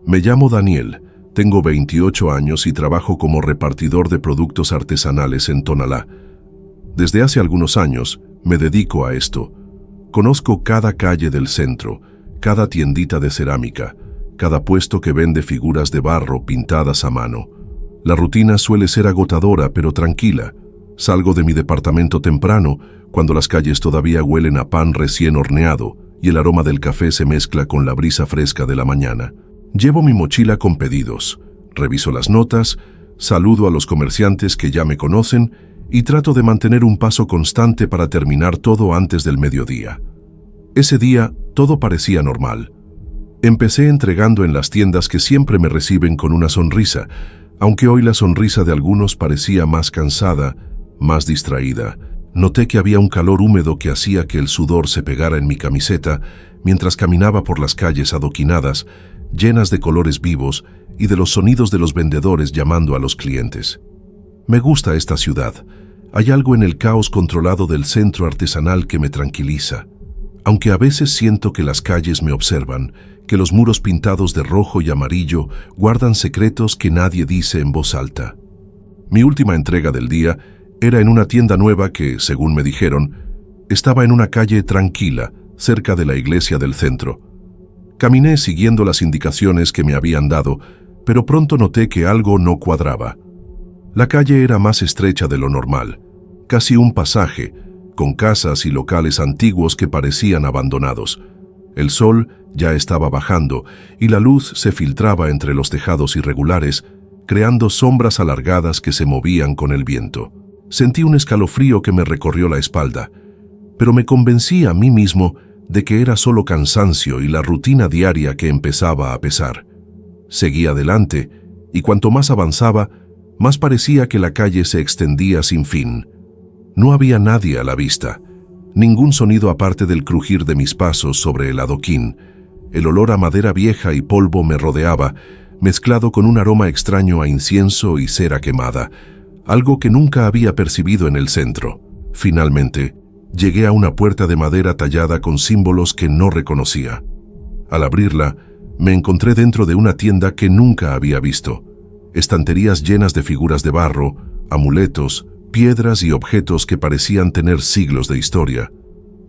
Me llamo Daniel, tengo 28 años y trabajo como repartidor de productos artesanales en Tonalá. Desde hace algunos años me dedico a esto. Conozco cada calle del centro, cada tiendita de cerámica, cada puesto que vende figuras de barro pintadas a mano. La rutina suele ser agotadora pero tranquila. Salgo de mi departamento temprano, cuando las calles todavía huelen a pan recién horneado y el aroma del café se mezcla con la brisa fresca de la mañana. Llevo mi mochila con pedidos, reviso las notas, saludo a los comerciantes que ya me conocen y trato de mantener un paso constante para terminar todo antes del mediodía. Ese día todo parecía normal. Empecé entregando en las tiendas que siempre me reciben con una sonrisa, aunque hoy la sonrisa de algunos parecía más cansada, más distraída. Noté que había un calor húmedo que hacía que el sudor se pegara en mi camiseta mientras caminaba por las calles adoquinadas, llenas de colores vivos y de los sonidos de los vendedores llamando a los clientes. Me gusta esta ciudad. Hay algo en el caos controlado del centro artesanal que me tranquiliza. Aunque a veces siento que las calles me observan, que los muros pintados de rojo y amarillo guardan secretos que nadie dice en voz alta. Mi última entrega del día era en una tienda nueva que, según me dijeron, estaba en una calle tranquila, cerca de la iglesia del centro. Caminé siguiendo las indicaciones que me habían dado, pero pronto noté que algo no cuadraba. La calle era más estrecha de lo normal, casi un pasaje, con casas y locales antiguos que parecían abandonados. El sol ya estaba bajando y la luz se filtraba entre los tejados irregulares, creando sombras alargadas que se movían con el viento. Sentí un escalofrío que me recorrió la espalda, pero me convencí a mí mismo de que era solo cansancio y la rutina diaria que empezaba a pesar. Seguí adelante, y cuanto más avanzaba, más parecía que la calle se extendía sin fin. No había nadie a la vista, ningún sonido aparte del crujir de mis pasos sobre el adoquín. El olor a madera vieja y polvo me rodeaba, mezclado con un aroma extraño a incienso y cera quemada, algo que nunca había percibido en el centro. Finalmente, llegué a una puerta de madera tallada con símbolos que no reconocía. Al abrirla, me encontré dentro de una tienda que nunca había visto. Estanterías llenas de figuras de barro, amuletos, piedras y objetos que parecían tener siglos de historia.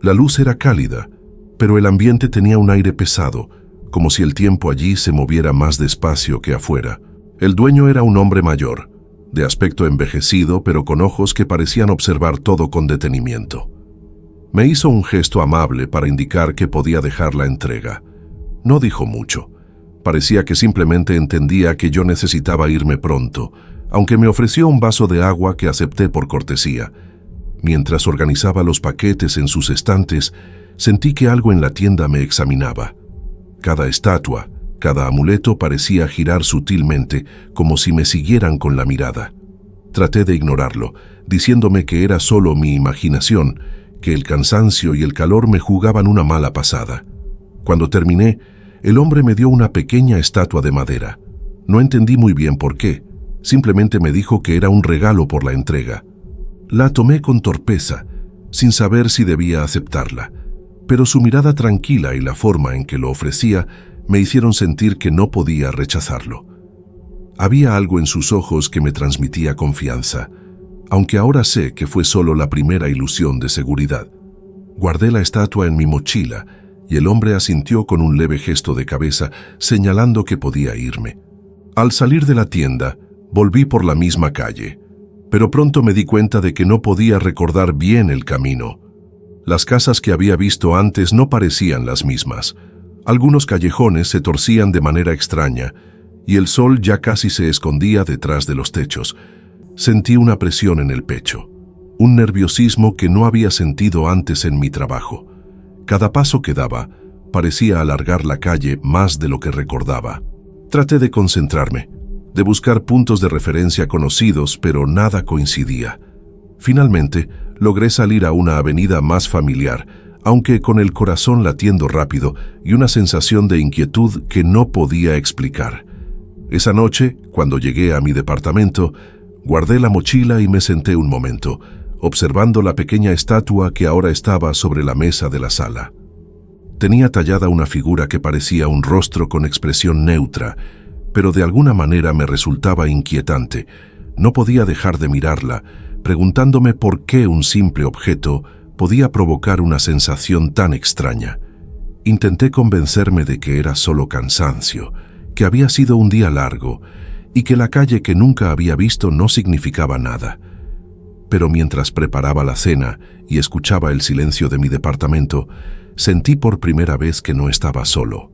La luz era cálida, pero el ambiente tenía un aire pesado, como si el tiempo allí se moviera más despacio que afuera. El dueño era un hombre mayor, de aspecto envejecido, pero con ojos que parecían observar todo con detenimiento. Me hizo un gesto amable para indicar que podía dejar la entrega. No dijo mucho. Parecía que simplemente entendía que yo necesitaba irme pronto, aunque me ofreció un vaso de agua que acepté por cortesía. Mientras organizaba los paquetes en sus estantes, sentí que algo en la tienda me examinaba. Cada estatua, cada amuleto parecía girar sutilmente, como si me siguieran con la mirada. Traté de ignorarlo, diciéndome que era solo mi imaginación, que el cansancio y el calor me jugaban una mala pasada. Cuando terminé, el hombre me dio una pequeña estatua de madera. No entendí muy bien por qué, simplemente me dijo que era un regalo por la entrega. La tomé con torpeza, sin saber si debía aceptarla, pero su mirada tranquila y la forma en que lo ofrecía me hicieron sentir que no podía rechazarlo. Había algo en sus ojos que me transmitía confianza, aunque ahora sé que fue solo la primera ilusión de seguridad. Guardé la estatua en mi mochila y el hombre asintió con un leve gesto de cabeza, señalando que podía irme. Al salir de la tienda, volví por la misma calle, pero pronto me di cuenta de que no podía recordar bien el camino. Las casas que había visto antes no parecían las mismas. Algunos callejones se torcían de manera extraña, y el sol ya casi se escondía detrás de los techos. Sentí una presión en el pecho, un nerviosismo que no había sentido antes en mi trabajo. Cada paso que daba parecía alargar la calle más de lo que recordaba. Traté de concentrarme, de buscar puntos de referencia conocidos, pero nada coincidía. Finalmente, logré salir a una avenida más familiar, aunque con el corazón latiendo rápido y una sensación de inquietud que no podía explicar. Esa noche, cuando llegué a mi departamento, guardé la mochila y me senté un momento, observando la pequeña estatua que ahora estaba sobre la mesa de la sala. Tenía tallada una figura que parecía un rostro con expresión neutra, pero de alguna manera me resultaba inquietante. No podía dejar de mirarla, preguntándome por qué un simple objeto podía provocar una sensación tan extraña. Intenté convencerme de que era solo cansancio, que había sido un día largo y que la calle que nunca había visto no significaba nada. Pero mientras preparaba la cena y escuchaba el silencio de mi departamento, sentí por primera vez que no estaba solo.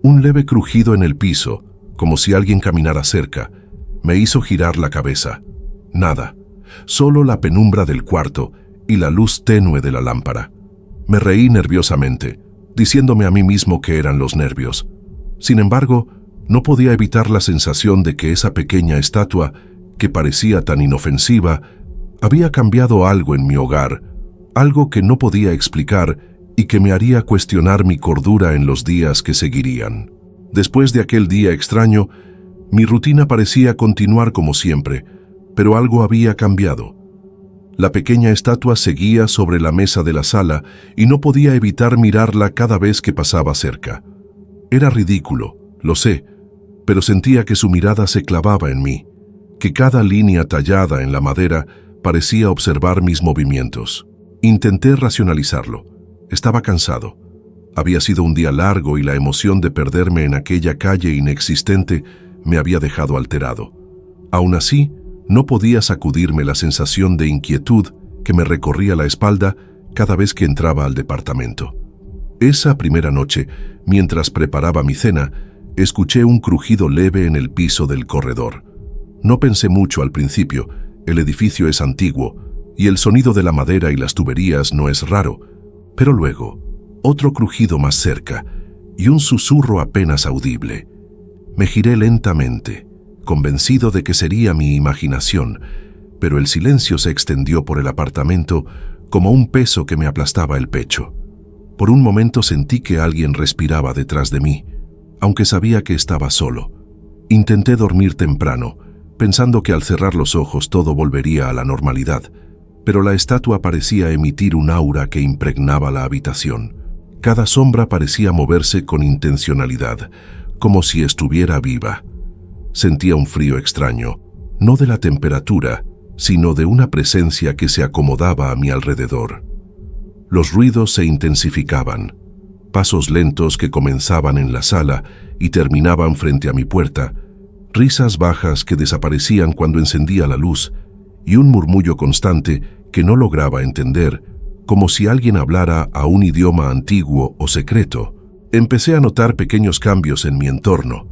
Un leve crujido en el piso, como si alguien caminara cerca, me hizo girar la cabeza. Nada, solo la penumbra del cuarto y la luz tenue de la lámpara. Me reí nerviosamente, diciéndome a mí mismo que eran los nervios. Sin embargo, no podía evitar la sensación de que esa pequeña estatua, que parecía tan inofensiva, había cambiado algo en mi hogar, algo que no podía explicar y que me haría cuestionar mi cordura en los días que seguirían. Después de aquel día extraño, mi rutina parecía continuar como siempre, pero algo había cambiado. La pequeña estatua seguía sobre la mesa de la sala y no podía evitar mirarla cada vez que pasaba cerca. Era ridículo, lo sé, pero sentía que su mirada se clavaba en mí, que cada línea tallada en la madera parecía observar mis movimientos. Intenté racionalizarlo. Estaba cansado. Había sido un día largo y la emoción de perderme en aquella calle inexistente me había dejado alterado. Aún así, no podía sacudirme la sensación de inquietud que me recorría la espalda cada vez que entraba al departamento. Esa primera noche, mientras preparaba mi cena, escuché un crujido leve en el piso del corredor. No pensé mucho al principio, el edificio es antiguo y el sonido de la madera y las tuberías no es raro, pero luego, otro crujido más cerca y un susurro apenas audible. Me giré lentamente, convencido de que sería mi imaginación, pero el silencio se extendió por el apartamento como un peso que me aplastaba el pecho. Por un momento sentí que alguien respiraba detrás de mí, aunque sabía que estaba solo. Intenté dormir temprano, pensando que al cerrar los ojos todo volvería a la normalidad, pero la estatua parecía emitir un aura que impregnaba la habitación. Cada sombra parecía moverse con intencionalidad, como si estuviera viva. Sentía un frío extraño, no de la temperatura, sino de una presencia que se acomodaba a mi alrededor. Los ruidos se intensificaban, pasos lentos que comenzaban en la sala y terminaban frente a mi puerta, risas bajas que desaparecían cuando encendía la luz y un murmullo constante que no lograba entender, como si alguien hablara a un idioma antiguo o secreto. Empecé a notar pequeños cambios en mi entorno.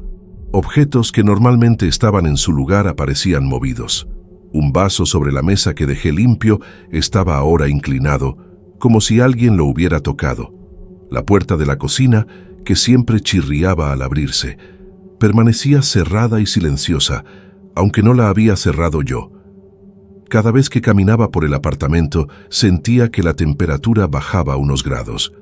Objetos que normalmente estaban en su lugar aparecían movidos. Un vaso sobre la mesa que dejé limpio estaba ahora inclinado, como si alguien lo hubiera tocado. La puerta de la cocina, que siempre chirriaba al abrirse, permanecía cerrada y silenciosa, aunque no la había cerrado yo. Cada vez que caminaba por el apartamento, sentía que la temperatura bajaba unos grados,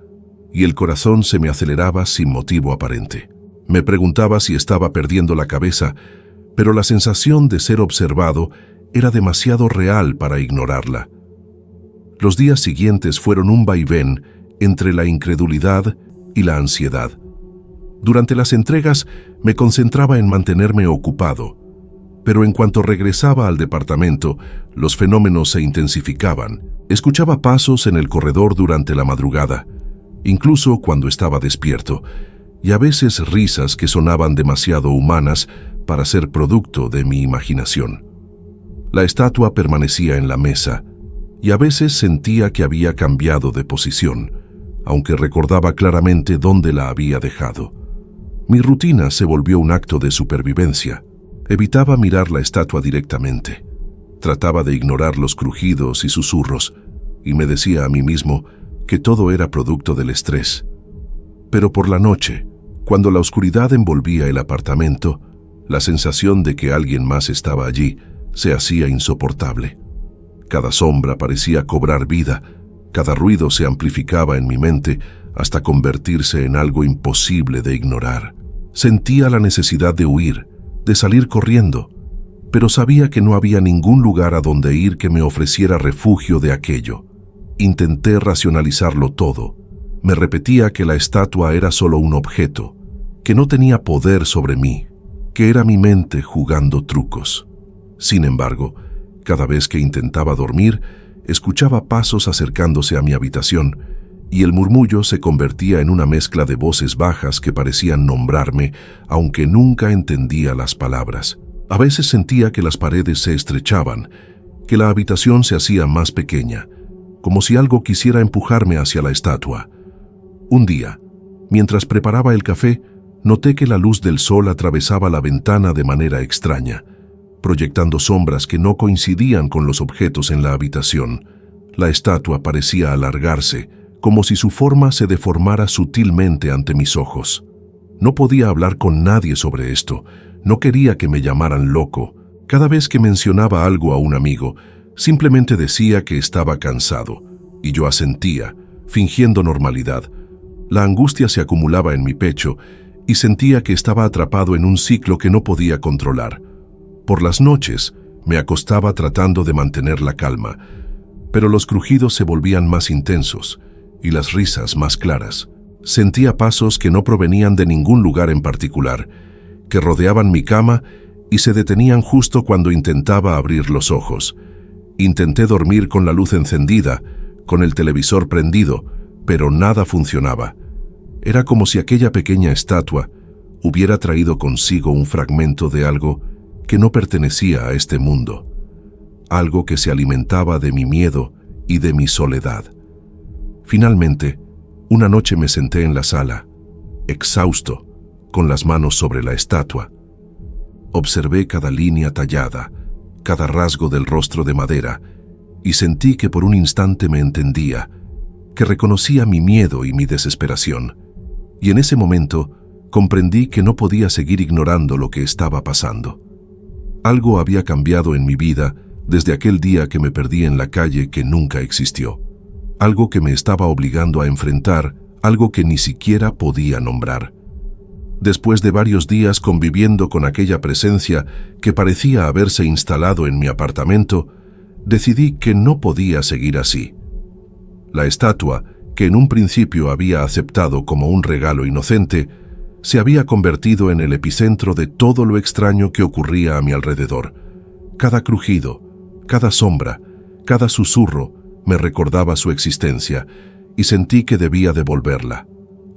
y el corazón se me aceleraba sin motivo aparente. Me preguntaba si estaba perdiendo la cabeza, pero la sensación de ser observado era demasiado real para ignorarla. Los días siguientes fueron un vaivén entre la incredulidad y la ansiedad. Durante las entregas me concentraba en mantenerme ocupado, pero en cuanto regresaba al departamento, los fenómenos se intensificaban. Escuchaba pasos en el corredor durante la madrugada, incluso cuando estaba despierto, y a veces risas que sonaban demasiado humanas para ser producto de mi imaginación. La estatua permanecía en la mesa, y a veces sentía que había cambiado de posición, aunque recordaba claramente dónde la había dejado. Mi rutina se volvió un acto de supervivencia. Evitaba mirar la estatua directamente. Trataba de ignorar los crujidos y susurros, y me decía a mí mismo que todo era producto del estrés. Pero por la noche, cuando la oscuridad envolvía el apartamento, la sensación de que alguien más estaba allí se hacía insoportable. Cada sombra parecía cobrar vida, cada ruido se amplificaba en mi mente hasta convertirse en algo imposible de ignorar. Sentía la necesidad de huir, de salir corriendo, pero sabía que no había ningún lugar a donde ir que me ofreciera refugio de aquello. Intenté racionalizarlo todo. Me repetía que la estatua era solo un objeto, que no tenía poder sobre mí, que era mi mente jugando trucos. Sin embargo, cada vez que intentaba dormir, escuchaba pasos acercándose a mi habitación, y el murmullo se convertía en una mezcla de voces bajas que parecían nombrarme, aunque nunca entendía las palabras. A veces sentía que las paredes se estrechaban, que la habitación se hacía más pequeña, como si algo quisiera empujarme hacia la estatua. Un día, mientras preparaba el café, noté que la luz del sol atravesaba la ventana de manera extraña, proyectando sombras que no coincidían con los objetos en la habitación. La estatua parecía alargarse, como si su forma se deformara sutilmente ante mis ojos. No podía hablar con nadie sobre esto, no quería que me llamaran loco. Cada vez que mencionaba algo a un amigo, simplemente decía que estaba cansado, y yo asentía, fingiendo normalidad. La angustia se acumulaba en mi pecho, y sentía que estaba atrapado en un ciclo que no podía controlar. Por las noches, me acostaba tratando de mantener la calma, pero los crujidos se volvían más intensos, y las risas más claras. Sentía pasos que no provenían de ningún lugar en particular, que rodeaban mi cama y se detenían justo cuando intentaba abrir los ojos. Intenté dormir con la luz encendida, con el televisor prendido, pero nada funcionaba. Era como si aquella pequeña estatua hubiera traído consigo un fragmento de algo que no pertenecía a este mundo, algo que se alimentaba de mi miedo y de mi soledad. Finalmente, una noche me senté en la sala, exhausto, con las manos sobre la estatua. Observé cada línea tallada, cada rasgo del rostro de madera, y sentí que por un instante me entendía, que reconocía mi miedo y mi desesperación. Y en ese momento comprendí que no podía seguir ignorando lo que estaba pasando. Algo había cambiado en mi vida desde aquel día que me perdí en la calle que nunca existió. Algo que me estaba obligando a enfrentar, algo que ni siquiera podía nombrar. Después de varios días conviviendo con aquella presencia que parecía haberse instalado en mi apartamento, decidí que no podía seguir así. La estatua, que en un principio había aceptado como un regalo inocente, se había convertido en el epicentro de todo lo extraño que ocurría a mi alrededor. Cada crujido, cada sombra, cada susurro me recordaba su existencia y sentí que debía devolverla.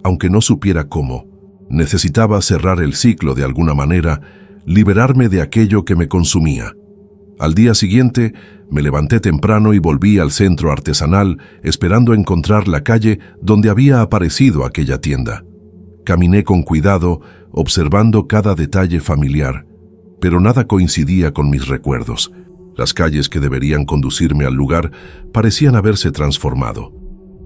Aunque no supiera cómo, necesitaba cerrar el ciclo de alguna manera, liberarme de aquello que me consumía. Al día siguiente, me levanté temprano y volví al centro artesanal, esperando encontrar la calle donde había aparecido aquella tienda. Caminé con cuidado, observando cada detalle familiar, pero nada coincidía con mis recuerdos. Las calles que deberían conducirme al lugar parecían haberse transformado.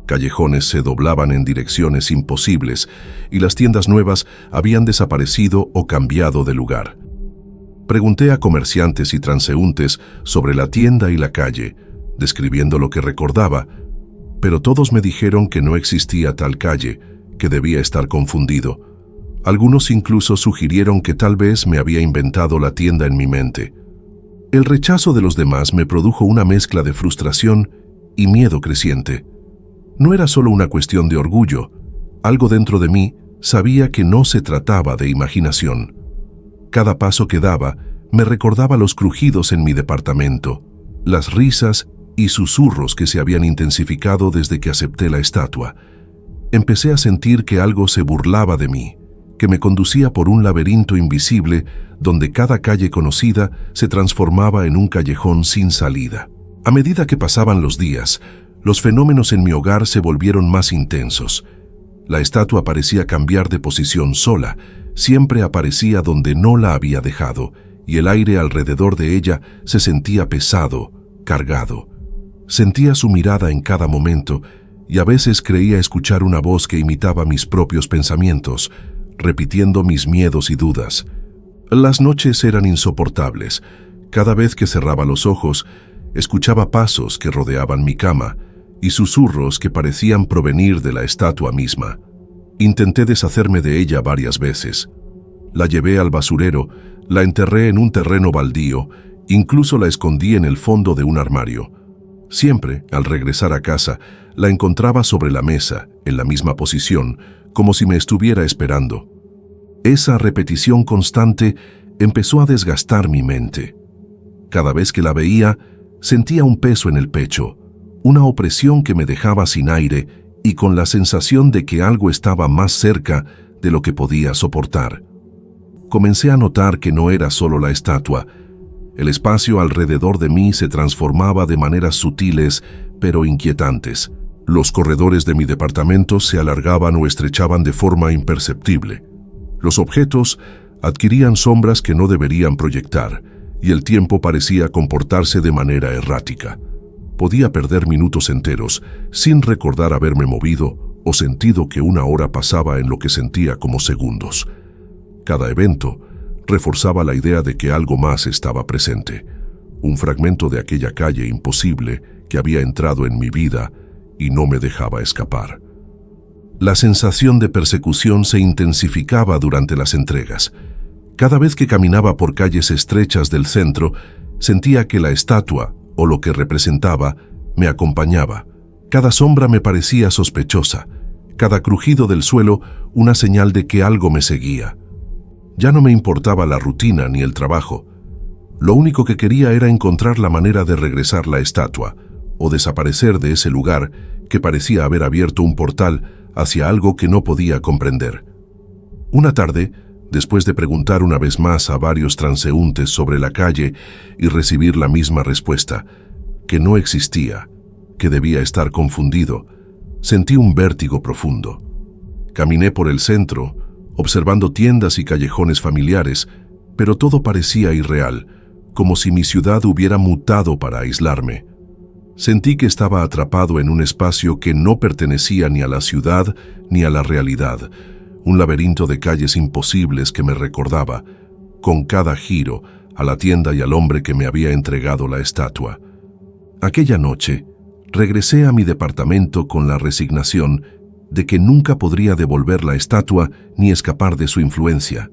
Callejones se doblaban en direcciones imposibles y las tiendas nuevas habían desaparecido o cambiado de lugar. Pregunté a comerciantes y transeúntes sobre la tienda y la calle, describiendo lo que recordaba, pero todos me dijeron que no existía tal calle, que debía estar confundido. Algunos incluso sugirieron que tal vez me había inventado la tienda en mi mente. El rechazo de los demás me produjo una mezcla de frustración y miedo creciente. No era solo una cuestión de orgullo, algo dentro de mí sabía que no se trataba de imaginación. Cada paso que daba me recordaba los crujidos en mi departamento, las risas y susurros que se habían intensificado desde que acepté la estatua. Empecé a sentir que algo se burlaba de mí, que me conducía por un laberinto invisible donde cada calle conocida se transformaba en un callejón sin salida. A medida que pasaban los días, los fenómenos en mi hogar se volvieron más intensos. La estatua parecía cambiar de posición sola, siempre aparecía donde no la había dejado, y el aire alrededor de ella se sentía pesado, cargado. Sentía su mirada en cada momento, y a veces creía escuchar una voz que imitaba mis propios pensamientos, repitiendo mis miedos y dudas. Las noches eran insoportables. Cada vez que cerraba los ojos, escuchaba pasos que rodeaban mi cama y susurros que parecían provenir de la estatua misma. Intenté deshacerme de ella varias veces. La llevé al basurero, la enterré en un terreno baldío, incluso la escondí en el fondo de un armario. Siempre, al regresar a casa, la encontraba sobre la mesa, en la misma posición, como si me estuviera esperando. Esa repetición constante empezó a desgastar mi mente. Cada vez que la veía, sentía un peso en el pecho, una opresión que me dejaba sin aire y con la sensación de que algo estaba más cerca de lo que podía soportar. Comencé a notar que no era solo la estatua. El espacio alrededor de mí se transformaba de maneras sutiles, pero inquietantes. Los corredores de mi departamento se alargaban o estrechaban de forma imperceptible. Los objetos adquirían sombras que no deberían proyectar, y el tiempo parecía comportarse de manera errática. Podía perder minutos enteros sin recordar haberme movido o sentido que una hora pasaba en lo que sentía como segundos. Cada evento reforzaba la idea de que algo más estaba presente, un fragmento de aquella calle imposible que había entrado en mi vida y no me dejaba escapar. La sensación de persecución se intensificaba durante las entregas. Cada vez que caminaba por calles estrechas del centro, sentía que la estatua, o lo que representaba, me acompañaba. Cada sombra me parecía sospechosa, cada crujido del suelo una señal de que algo me seguía. Ya no me importaba la rutina ni el trabajo. Lo único que quería era encontrar la manera de regresar la estatua, o desaparecer de ese lugar que parecía haber abierto un portal hacia algo que no podía comprender. Una tarde, después de preguntar una vez más a varios transeúntes sobre la calle y recibir la misma respuesta, que no existía, que debía estar confundido, sentí un vértigo profundo. Caminé por el centro, observando tiendas y callejones familiares, pero todo parecía irreal, como si mi ciudad hubiera mutado para aislarme. Sentí que estaba atrapado en un espacio que no pertenecía ni a la ciudad ni a la realidad, un laberinto de calles imposibles que me recordaba, con cada giro, a la tienda y al hombre que me había entregado la estatua. Aquella noche, regresé a mi departamento con la resignación de que nunca podría devolver la estatua ni escapar de su influencia.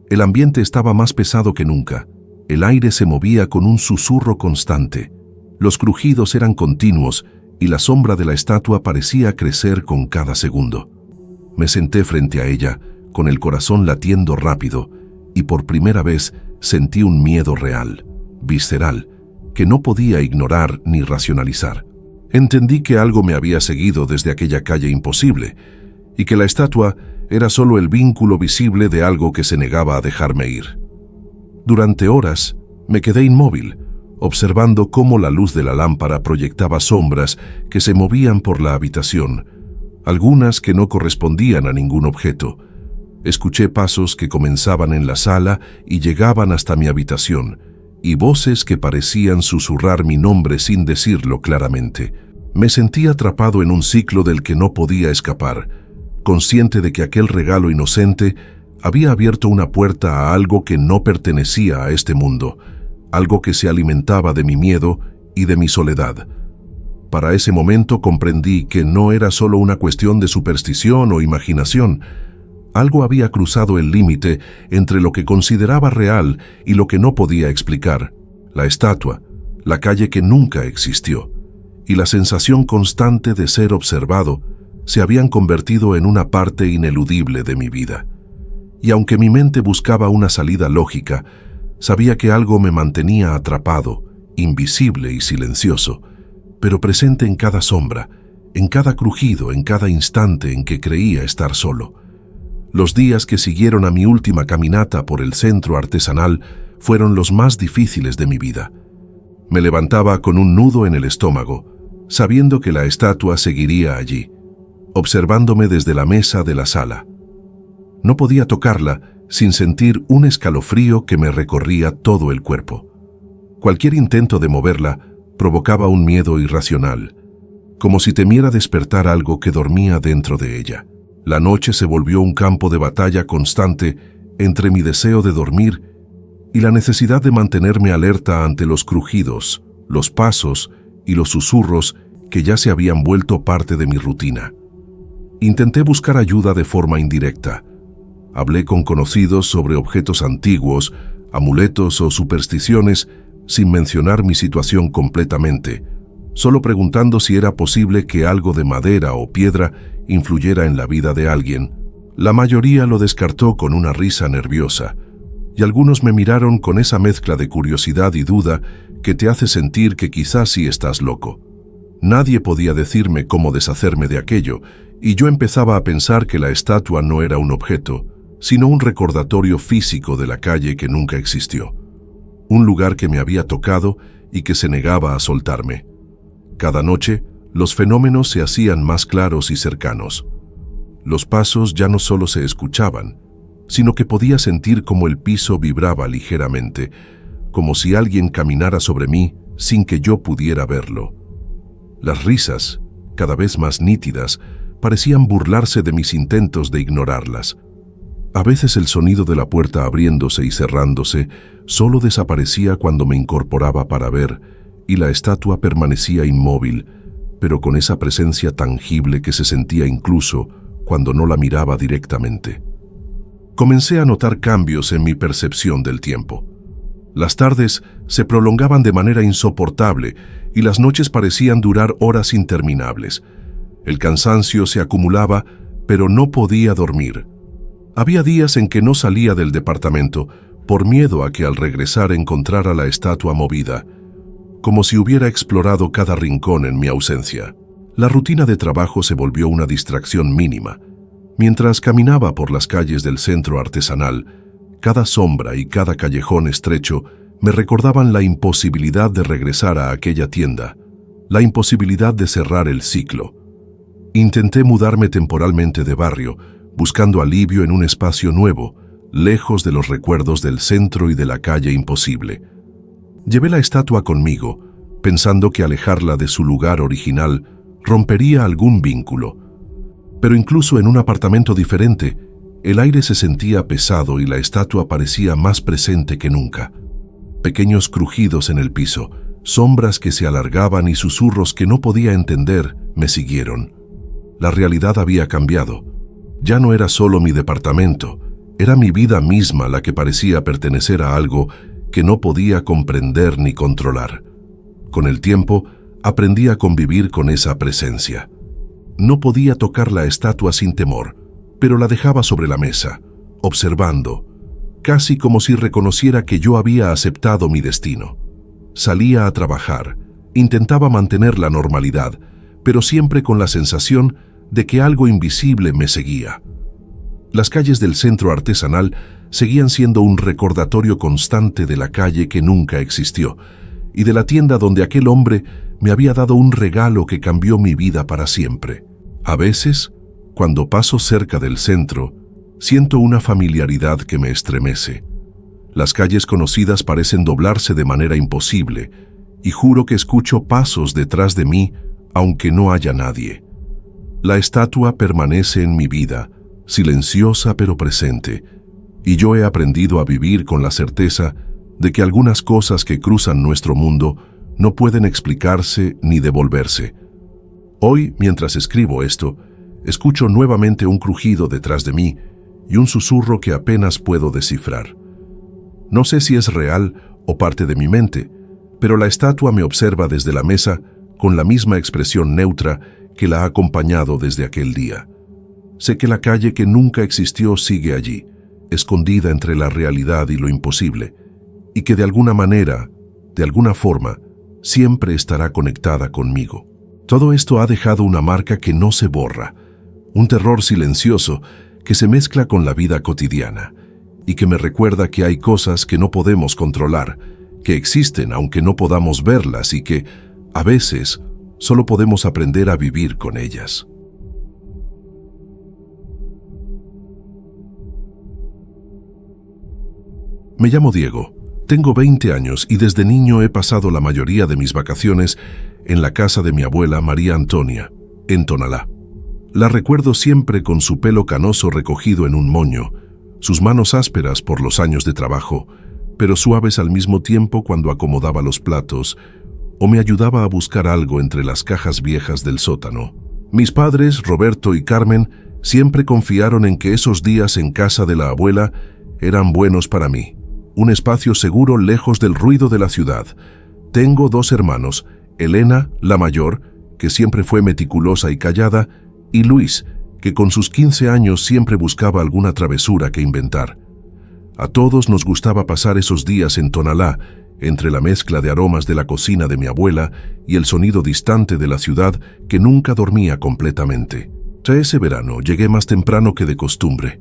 El ambiente estaba más pesado que nunca. El aire se movía con un susurro constante. Los crujidos eran continuos y la sombra de la estatua parecía crecer con cada segundo. Me senté frente a ella, con el corazón latiendo rápido, y por primera vez sentí un miedo real, visceral, que no podía ignorar ni racionalizar. Entendí que algo me había seguido desde aquella calle imposible, y que la estatua era solo el vínculo visible de algo que se negaba a dejarme ir. Durante horas me quedé inmóvil, observando cómo la luz de la lámpara proyectaba sombras que se movían por la habitación, algunas que no correspondían a ningún objeto. Escuché pasos que comenzaban en la sala y llegaban hasta mi habitación, y voces que parecían susurrar mi nombre sin decirlo claramente. Me sentí atrapado en un ciclo del que no podía escapar, consciente de que aquel regalo inocente había abierto una puerta a algo que no pertenecía a este mundo, algo que se alimentaba de mi miedo y de mi soledad. Para ese momento comprendí que no era solo una cuestión de superstición o imaginación. Algo había cruzado el límite entre lo que consideraba real y lo que no podía explicar. La estatua, la calle que nunca existió, y la sensación constante de ser observado se habían convertido en una parte ineludible de mi vida. Y aunque mi mente buscaba una salida lógica, sabía que algo me mantenía atrapado, invisible y silencioso, pero presente en cada sombra, en cada crujido, en cada instante en que creía estar solo. Los días que siguieron a mi última caminata por el centro artesanal fueron los más difíciles de mi vida. Me levantaba con un nudo en el estómago, sabiendo que la estatua seguiría allí, observándome desde la mesa de la sala. No podía tocarla sin sentir un escalofrío que me recorría todo el cuerpo. Cualquier intento de moverla provocaba un miedo irracional, como si temiera despertar algo que dormía dentro de ella. La noche se volvió un campo de batalla constante entre mi deseo de dormir y la necesidad de mantenerme alerta ante los crujidos, los pasos y los susurros que ya se habían vuelto parte de mi rutina. Intenté buscar ayuda de forma indirecta. Hablé con conocidos sobre objetos antiguos, amuletos o supersticiones sin mencionar mi situación completamente, solo preguntando si era posible que algo de madera o piedra influyera en la vida de alguien. La mayoría lo descartó con una risa nerviosa, y algunos me miraron con esa mezcla de curiosidad y duda que te hace sentir que quizás sí estás loco. Nadie podía decirme cómo deshacerme de aquello, y yo empezaba a pensar que la estatua no era un objeto, sino un recordatorio físico de la calle que nunca existió. Un lugar que me había tocado y que se negaba a soltarme. Cada noche, los fenómenos se hacían más claros y cercanos. Los pasos ya no solo se escuchaban, sino que podía sentir como el piso vibraba ligeramente, como si alguien caminara sobre mí sin que yo pudiera verlo. Las risas, cada vez más nítidas, parecían burlarse de mis intentos de ignorarlas. A veces el sonido de la puerta abriéndose y cerrándose solo desaparecía cuando me incorporaba para ver, y la estatua permanecía inmóvil, pero con esa presencia tangible que se sentía incluso cuando no la miraba directamente. Comencé a notar cambios en mi percepción del tiempo. Las tardes se prolongaban de manera insoportable y las noches parecían durar horas interminables. El cansancio se acumulaba, pero no podía dormir. Había días en que no salía del departamento por miedo a que al regresar encontrara la estatua movida, como si hubiera explorado cada rincón en mi ausencia. La rutina de trabajo se volvió una distracción mínima. Mientras caminaba por las calles del centro artesanal, cada sombra y cada callejón estrecho me recordaban la imposibilidad de regresar a aquella tienda, la imposibilidad de cerrar el ciclo. Intenté mudarme temporalmente de barrio, buscando alivio en un espacio nuevo, lejos de los recuerdos del centro y de la calle imposible. Llevé la estatua conmigo, pensando que alejarla de su lugar original rompería algún vínculo. Pero incluso en un apartamento diferente, el aire se sentía pesado y la estatua parecía más presente que nunca. Pequeños crujidos en el piso, sombras que se alargaban y susurros que no podía entender me siguieron. La realidad había cambiado. Ya no era solo mi departamento, era mi vida misma la que parecía pertenecer a algo que no podía comprender ni controlar. Con el tiempo, aprendí a convivir con esa presencia. No podía tocar la estatua sin temor, pero la dejaba sobre la mesa, observando, casi como si reconociera que yo había aceptado mi destino. Salía a trabajar, intentaba mantener la normalidad, pero siempre con la sensación de que algo invisible me seguía. Las calles del centro artesanal seguían siendo un recordatorio constante de la calle que nunca existió, y de la tienda donde aquel hombre me había dado un regalo que cambió mi vida para siempre. A veces, cuando paso cerca del centro, siento una familiaridad que me estremece. Las calles conocidas parecen doblarse de manera imposible, y juro que escucho pasos detrás de mí, aunque no haya nadie. La estatua permanece en mi vida, silenciosa pero presente, y yo he aprendido a vivir con la certeza de que algunas cosas que cruzan nuestro mundo no pueden explicarse ni devolverse. Hoy, mientras escribo esto, escucho nuevamente un crujido detrás de mí y un susurro que apenas puedo descifrar. No sé si es real o parte de mi mente, pero la estatua me observa desde la mesa con la misma expresión neutra que la ha acompañado desde aquel día. Sé que la calle que nunca existió sigue allí, escondida entre la realidad y lo imposible, y que de alguna manera, de alguna forma, siempre estará conectada conmigo. Todo esto ha dejado una marca que no se borra, un terror silencioso que se mezcla con la vida cotidiana, y que me recuerda que hay cosas que no podemos controlar, que existen aunque no podamos verlas y que, a veces, solo podemos aprender a vivir con ellas. Me llamo Diego, tengo 20 años y desde niño he pasado la mayoría de mis vacaciones en la casa de mi abuela María Antonia, en Tonalá. La recuerdo siempre con su pelo canoso recogido en un moño, sus manos ásperas por los años de trabajo, pero suaves al mismo tiempo cuando acomodaba los platos o me ayudaba a buscar algo entre las cajas viejas del sótano. Mis padres, Roberto y Carmen, siempre confiaron en que esos días en casa de la abuela eran buenos para mí. Un espacio seguro lejos del ruido de la ciudad. Tengo 2 hermanos, Elena, la mayor, que siempre fue meticulosa y callada, y Luis, que con sus 15 años siempre buscaba alguna travesura que inventar. A todos nos gustaba pasar esos días en Tonalá, entre la mezcla de aromas de la cocina de mi abuela y el sonido distante de la ciudad que nunca dormía completamente. Tras ese verano llegué más temprano que de costumbre.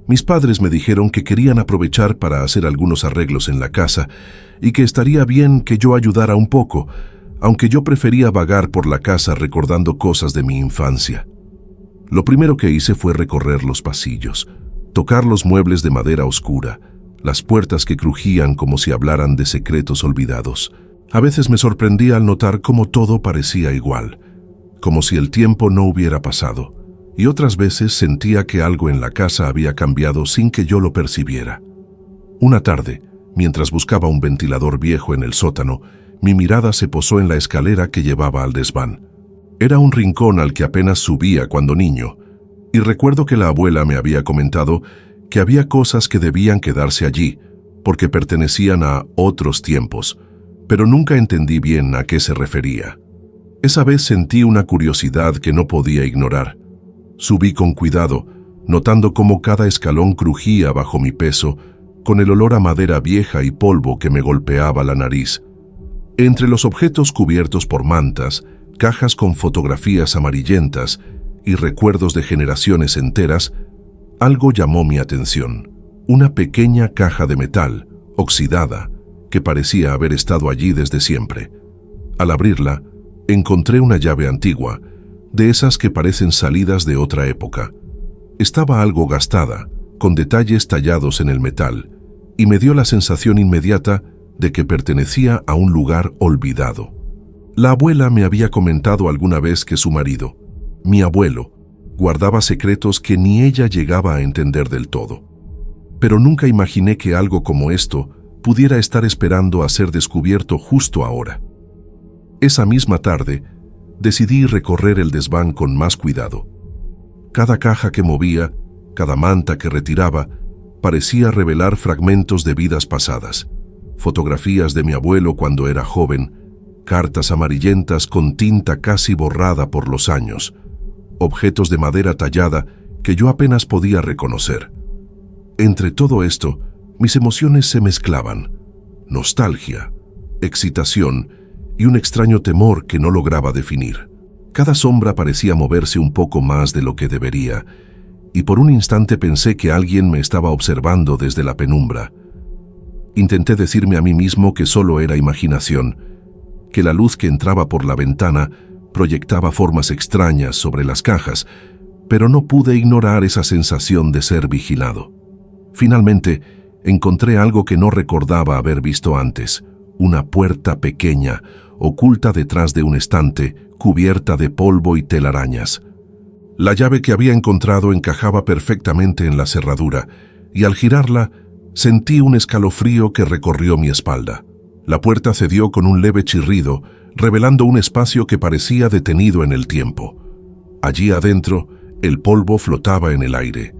Mis padres me dijeron que querían aprovechar para hacer algunos arreglos en la casa y que estaría bien que yo ayudara un poco, aunque yo prefería vagar por la casa recordando cosas de mi infancia. Lo primero que hice fue recorrer los pasillos, tocar los muebles de madera oscura, las puertas que crujían como si hablaran de secretos olvidados. A veces me sorprendía al notar cómo todo parecía igual, como si el tiempo no hubiera pasado, y otras veces sentía que algo en la casa había cambiado sin que yo lo percibiera. Una tarde, mientras buscaba un ventilador viejo en el sótano, mi mirada se posó en la escalera que llevaba al desván. Era un rincón al que apenas subía cuando niño, y recuerdo que la abuela me había comentado que había cosas que debían quedarse allí, porque pertenecían a otros tiempos, pero nunca entendí bien a qué se refería. Esa vez sentí una curiosidad que no podía ignorar. Subí con cuidado, notando cómo cada escalón crujía bajo mi peso, con el olor a madera vieja y polvo que me golpeaba la nariz. Entre los objetos cubiertos por mantas, cajas con fotografías amarillentas y recuerdos de generaciones enteras, algo llamó mi atención. Una pequeña caja de metal, oxidada, que parecía haber estado allí desde siempre. Al abrirla, encontré una llave antigua, de esas que parecen salidas de otra época. Estaba algo gastada, con detalles tallados en el metal, y me dio la sensación inmediata de que pertenecía a un lugar olvidado. La abuela me había comentado alguna vez que su marido, mi abuelo, guardaba secretos que ni ella llegaba a entender del todo. Pero nunca imaginé que algo como esto pudiera estar esperando a ser descubierto justo ahora. Esa misma tarde, decidí recorrer el desván con más cuidado. Cada caja que movía, cada manta que retiraba, parecía revelar fragmentos de vidas pasadas. Fotografías de mi abuelo cuando era joven, cartas amarillentas con tinta casi borrada por los años, objetos de madera tallada que yo apenas podía reconocer. Entre todo esto, mis emociones se mezclaban: nostalgia, excitación y un extraño temor que no lograba definir. Cada sombra parecía moverse un poco más de lo que debería, y por un instante pensé que alguien me estaba observando desde la penumbra. Intenté decirme a mí mismo que solo era imaginación, que la luz que entraba por la ventana proyectaba formas extrañas sobre las cajas, pero no pude ignorar esa sensación de ser vigilado. Finalmente, encontré algo que no recordaba haber visto antes: una puerta pequeña, oculta detrás de un estante, cubierta de polvo y telarañas. La llave que había encontrado encajaba perfectamente en la cerradura, y al girarla, sentí un escalofrío que recorrió mi espalda. La puerta cedió con un leve chirrido, revelando un espacio que parecía detenido en el tiempo. Allí adentro, el polvo flotaba en el aire,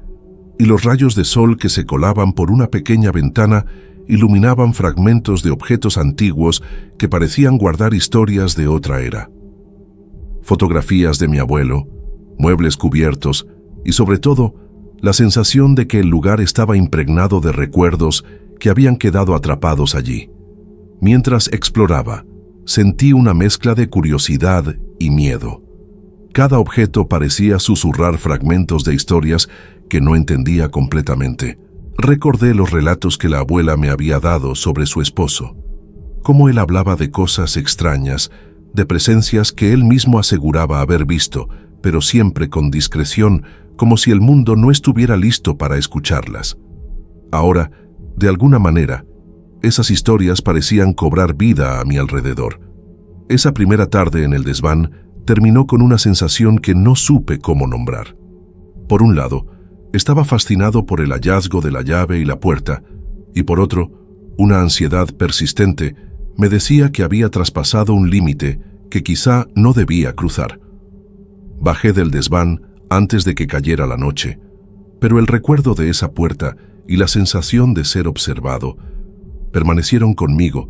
y los rayos de sol que se colaban por una pequeña ventana iluminaban fragmentos de objetos antiguos que parecían guardar historias de otra era. Fotografías de mi abuelo, muebles cubiertos y, sobre todo, la sensación de que el lugar estaba impregnado de recuerdos que habían quedado atrapados allí. Mientras exploraba, sentí una mezcla de curiosidad y miedo. Cada objeto parecía susurrar fragmentos de historias que no entendía completamente. Recordé los relatos que la abuela me había dado sobre su esposo, cómo él hablaba de cosas extrañas, de presencias que él mismo aseguraba haber visto, pero siempre con discreción, como si el mundo no estuviera listo para escucharlas. Ahora, de alguna manera, esas historias parecían cobrar vida a mi alrededor. Esa primera tarde en el desván terminó con una sensación que no supe cómo nombrar. Por un lado, estaba fascinado por el hallazgo de la llave y la puerta, y por otro, una ansiedad persistente me decía que había traspasado un límite que quizá no debía cruzar. Bajé del desván antes de que cayera la noche, pero el recuerdo de esa puerta y la sensación de ser observado permanecieron conmigo,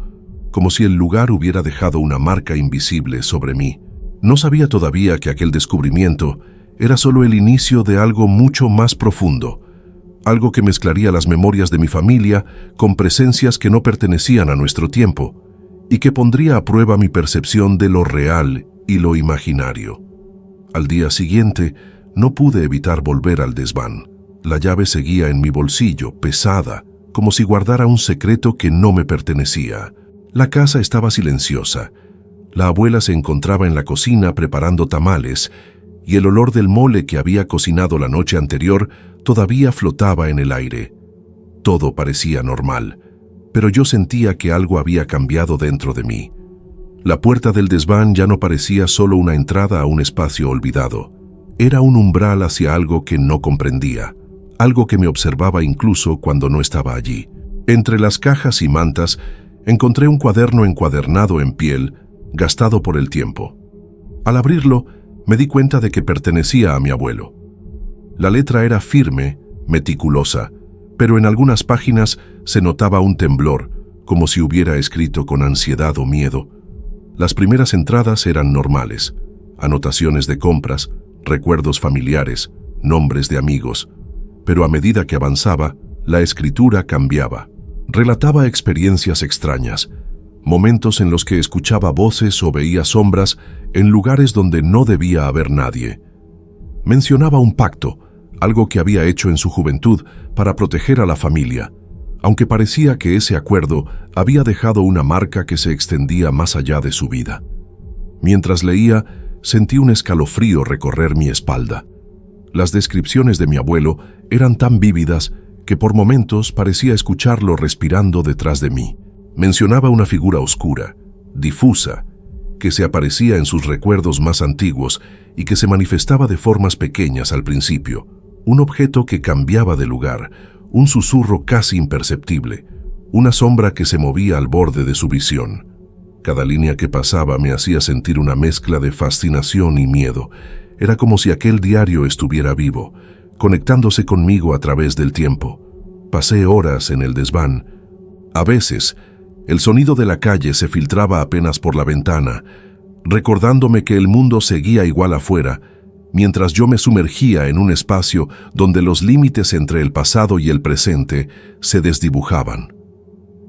como si el lugar hubiera dejado una marca invisible sobre mí. No sabía todavía que aquel descubrimiento era solo el inicio de algo mucho más profundo, algo que mezclaría las memorias de mi familia con presencias que no pertenecían a nuestro tiempo y que pondría a prueba mi percepción de lo real y lo imaginario. Al día siguiente, no pude evitar volver al desván. La llave seguía en mi bolsillo, pesada, como si guardara un secreto que no me pertenecía. La casa estaba silenciosa. La abuela se encontraba en la cocina preparando tamales, y el olor del mole que había cocinado la noche anterior todavía flotaba en el aire. Todo parecía normal, pero yo sentía que algo había cambiado dentro de mí. La puerta del desván ya no parecía solo una entrada a un espacio olvidado. Era un umbral hacia algo que no comprendía, algo que me observaba incluso cuando no estaba allí. Entre las cajas y mantas, encontré un cuaderno encuadernado en piel, gastado por el tiempo. Al abrirlo, me di cuenta de que pertenecía a mi abuelo. La letra era firme, meticulosa, pero en algunas páginas se notaba un temblor, como si hubiera escrito con ansiedad o miedo. Las primeras entradas eran normales: anotaciones de compras, recuerdos familiares, nombres de amigos. Pero a medida que avanzaba, la escritura cambiaba. Relataba experiencias extrañas, momentos en los que escuchaba voces o veía sombras en lugares donde no debía haber nadie. Mencionaba un pacto, algo que había hecho en su juventud para proteger a la familia, aunque parecía que ese acuerdo había dejado una marca que se extendía más allá de su vida. Mientras leía, sentí un escalofrío recorrer mi espalda. Las descripciones de mi abuelo eran tan vívidas que por momentos parecía escucharlo respirando detrás de mí. Mencionaba una figura oscura, difusa, que se aparecía en sus recuerdos más antiguos y que se manifestaba de formas pequeñas al principio, un objeto que cambiaba de lugar, un susurro casi imperceptible, una sombra que se movía al borde de su visión. Cada línea que pasaba me hacía sentir una mezcla de fascinación y miedo. Era como si aquel diario estuviera vivo, conectándose conmigo a través del tiempo. Pasé horas en el desván. A veces, el sonido de la calle se filtraba apenas por la ventana, recordándome que el mundo seguía igual afuera, mientras yo me sumergía en un espacio donde los límites entre el pasado y el presente se desdibujaban.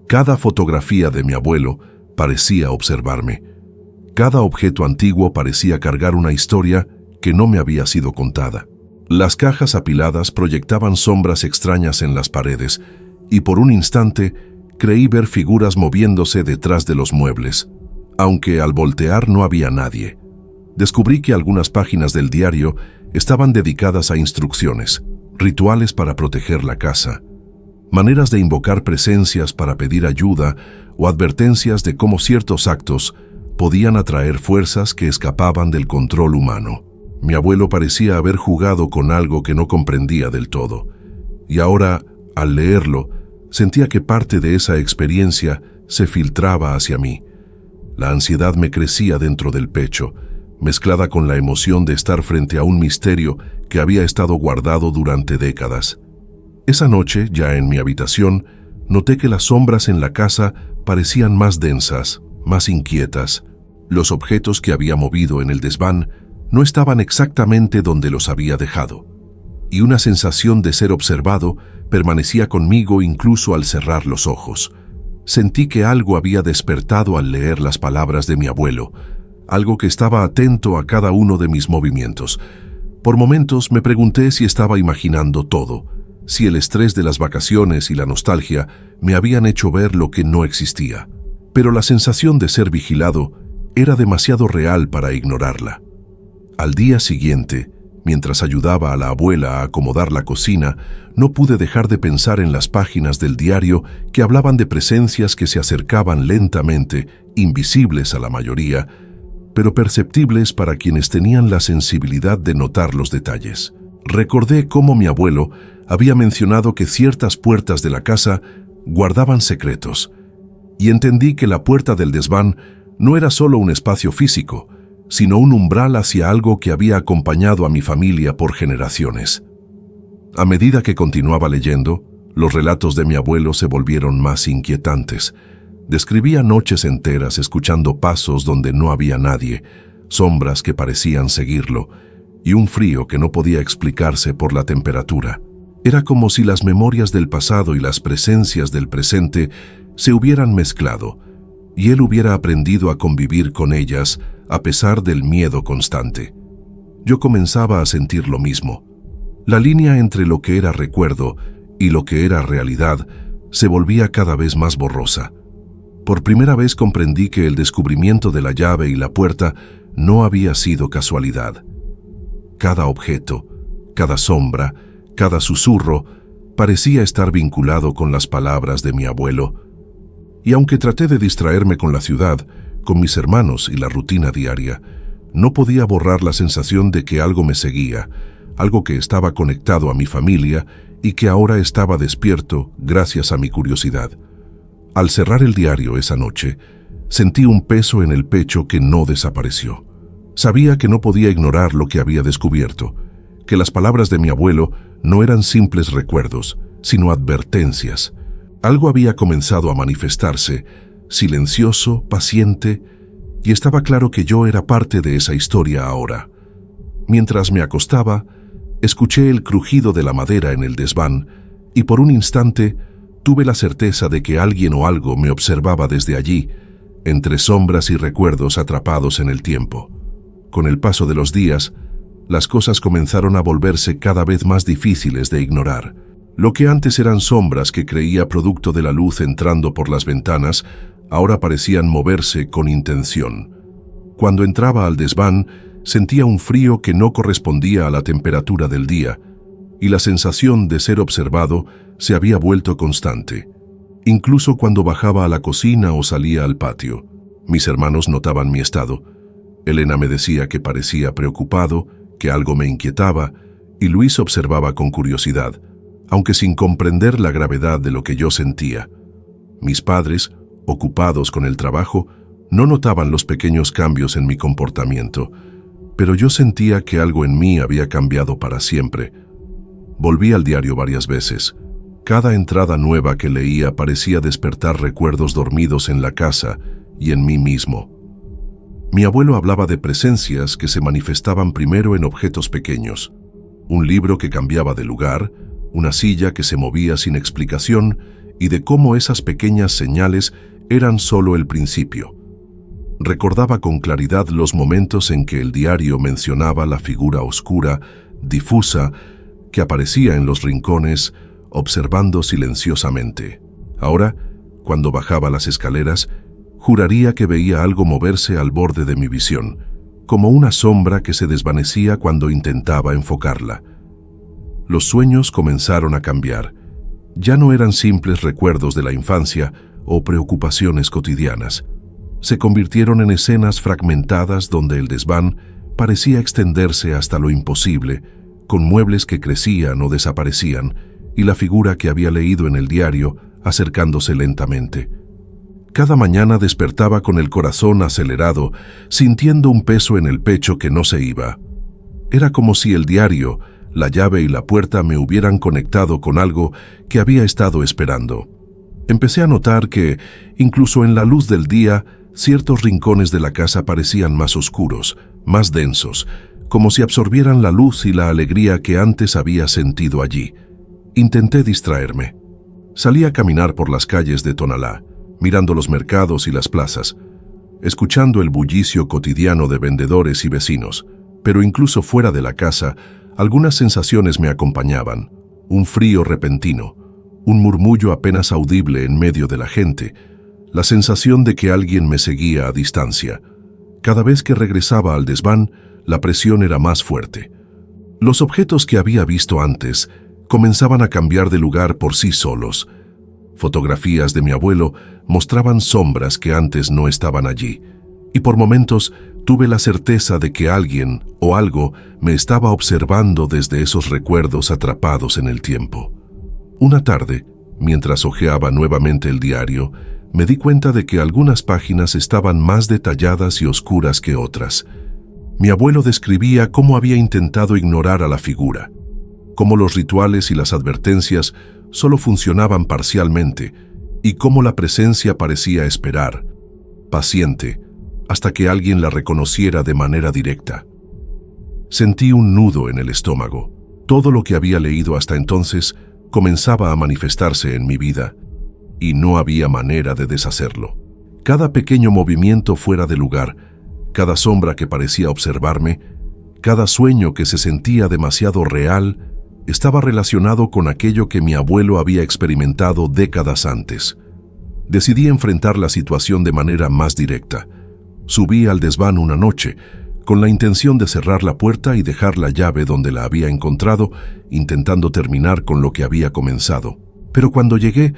Cada fotografía de mi abuelo parecía observarme. Cada objeto antiguo parecía cargar una historia que no me había sido contada. Las cajas apiladas proyectaban sombras extrañas en las paredes, y por un instante creí ver figuras moviéndose detrás de los muebles, aunque al voltear no había nadie. Descubrí que algunas páginas del diario estaban dedicadas a instrucciones, rituales para proteger la casa, maneras de invocar presencias para pedir ayuda o advertencias de cómo ciertos actos podían atraer fuerzas que escapaban del control humano. Mi abuelo parecía haber jugado con algo que no comprendía del todo, y ahora, al leerlo, sentía que parte de esa experiencia se filtraba hacia mí. La ansiedad me crecía dentro del pecho, mezclada con la emoción de estar frente a un misterio que había estado guardado durante décadas. Esa noche, ya en mi habitación, noté que las sombras en la casa parecían más densas, más inquietas. Los objetos que había movido en el desván no estaban exactamente donde los había dejado, y una sensación de ser observado permanecía conmigo incluso al cerrar los ojos. Sentí que algo había despertado al leer las palabras de mi abuelo, algo que estaba atento a cada uno de mis movimientos. Por momentos me pregunté si estaba imaginando todo, si el estrés de las vacaciones y la nostalgia me habían hecho ver lo que no existía. Pero la sensación de ser vigilado era demasiado real para ignorarla. Al día siguiente, mientras ayudaba a la abuela a acomodar la cocina, no pude dejar de pensar en las páginas del diario que hablaban de presencias que se acercaban lentamente, invisibles a la mayoría, pero perceptibles para quienes tenían la sensibilidad de notar los detalles. Recordé cómo mi abuelo había mencionado que ciertas puertas de la casa guardaban secretos, y entendí que la puerta del desván no era solo un espacio físico, sino un umbral hacia algo que había acompañado a mi familia por generaciones. A medida que continuaba leyendo, los relatos de mi abuelo se volvieron más inquietantes. Describía noches enteras escuchando pasos donde no había nadie, sombras que parecían seguirlo, y un frío que no podía explicarse por la temperatura. Era como si las memorias del pasado y las presencias del presente se hubieran mezclado, y él hubiera aprendido a convivir con ellas a pesar del miedo constante. Yo comenzaba a sentir lo mismo. La línea entre lo que era recuerdo y lo que era realidad se volvía cada vez más borrosa. Por primera vez comprendí que el descubrimiento de la llave y la puerta no había sido casualidad. Cada objeto, cada sombra, cada susurro parecía estar vinculado con las palabras de mi abuelo. Y aunque traté de distraerme con la ciudad, con mis hermanos y la rutina diaria, no podía borrar la sensación de que algo me seguía, algo que estaba conectado a mi familia y que ahora estaba despierto gracias a mi curiosidad. Al cerrar el diario esa noche, sentí un peso en el pecho que no desapareció. Sabía que no podía ignorar lo que había descubierto, que las palabras de mi abuelo no eran simples recuerdos, sino advertencias. Algo había comenzado a manifestarse, silencioso, paciente, y estaba claro que yo era parte de esa historia ahora. Mientras me acostaba, escuché el crujido de la madera en el desván y por un instante tuve la certeza de que alguien o algo me observaba desde allí, entre sombras y recuerdos atrapados en el tiempo. Con el paso de los días, las cosas comenzaron a volverse cada vez más difíciles de ignorar. Lo que antes eran sombras que creía producto de la luz entrando por las ventanas, ahora parecían moverse con intención. Cuando entraba al desván, sentía un frío que no correspondía a la temperatura del día, y la sensación de ser observado se había vuelto constante. Incluso cuando bajaba a la cocina o salía al patio, mis hermanos notaban mi estado. Elena me decía que parecía preocupado, que algo me inquietaba, y Luis observaba con curiosidad, aunque sin comprender la gravedad de lo que yo sentía. Mis padres, ocupados con el trabajo, no notaban los pequeños cambios en mi comportamiento, pero yo sentía que algo en mí había cambiado para siempre. Volví al diario varias veces. Cada entrada nueva que leía parecía despertar recuerdos dormidos en la casa y en mí mismo. Mi abuelo hablaba de presencias que se manifestaban primero en objetos pequeños, un libro que cambiaba de lugar, una silla que se movía sin explicación y de cómo esas pequeñas señales eran solo el principio. Recordaba con claridad los momentos en que el diario mencionaba la figura oscura, difusa, que aparecía en los rincones, observando silenciosamente. Ahora, cuando bajaba las escaleras, juraría que veía algo moverse al borde de mi visión, como una sombra que se desvanecía cuando intentaba enfocarla. Los sueños comenzaron a cambiar. Ya no eran simples recuerdos de la infancia o preocupaciones cotidianas. Se convirtieron en escenas fragmentadas donde el desván parecía extenderse hasta lo imposible, con muebles que crecían o desaparecían, y la figura que había leído en el diario acercándose lentamente. Cada mañana despertaba con el corazón acelerado, sintiendo un peso en el pecho que no se iba. Era como si el diario, la llave y la puerta me hubieran conectado con algo que había estado esperando. Empecé a notar que, incluso en la luz del día, ciertos rincones de la casa parecían más oscuros, más densos, como si absorbieran la luz y la alegría que antes había sentido allí. Intenté distraerme. Salí a caminar por las calles de Tonalá, mirando los mercados y las plazas, escuchando el bullicio cotidiano de vendedores y vecinos, pero incluso fuera de la casa, algunas sensaciones me acompañaban, un frío repentino, un murmullo apenas audible en medio de la gente, la sensación de que alguien me seguía a distancia. Cada vez que regresaba al desván, la presión era más fuerte. Los objetos que había visto antes comenzaban a cambiar de lugar por sí solos. Fotografías de mi abuelo mostraban sombras que antes no estaban allí, y por momentos tuve la certeza de que alguien o algo me estaba observando desde esos recuerdos atrapados en el tiempo. Una tarde, mientras hojeaba nuevamente el diario, me di cuenta de que algunas páginas estaban más detalladas y oscuras que otras. Mi abuelo describía cómo había intentado ignorar a la figura, cómo los rituales y las advertencias solo funcionaban parcialmente, y cómo la presencia parecía esperar, paciente, hasta que alguien la reconociera de manera directa. Sentí un nudo en el estómago. Todo lo que había leído hasta entonces comenzaba a manifestarse en mi vida, y no había manera de deshacerlo. Cada pequeño movimiento fuera de lugar, cada sombra que parecía observarme, cada sueño que se sentía demasiado real, estaba relacionado con aquello que mi abuelo había experimentado décadas antes. Decidí enfrentar la situación de manera más directa. Subí al desván una noche, con la intención de cerrar la puerta y dejar la llave donde la había encontrado, intentando terminar con lo que había comenzado. Pero cuando llegué,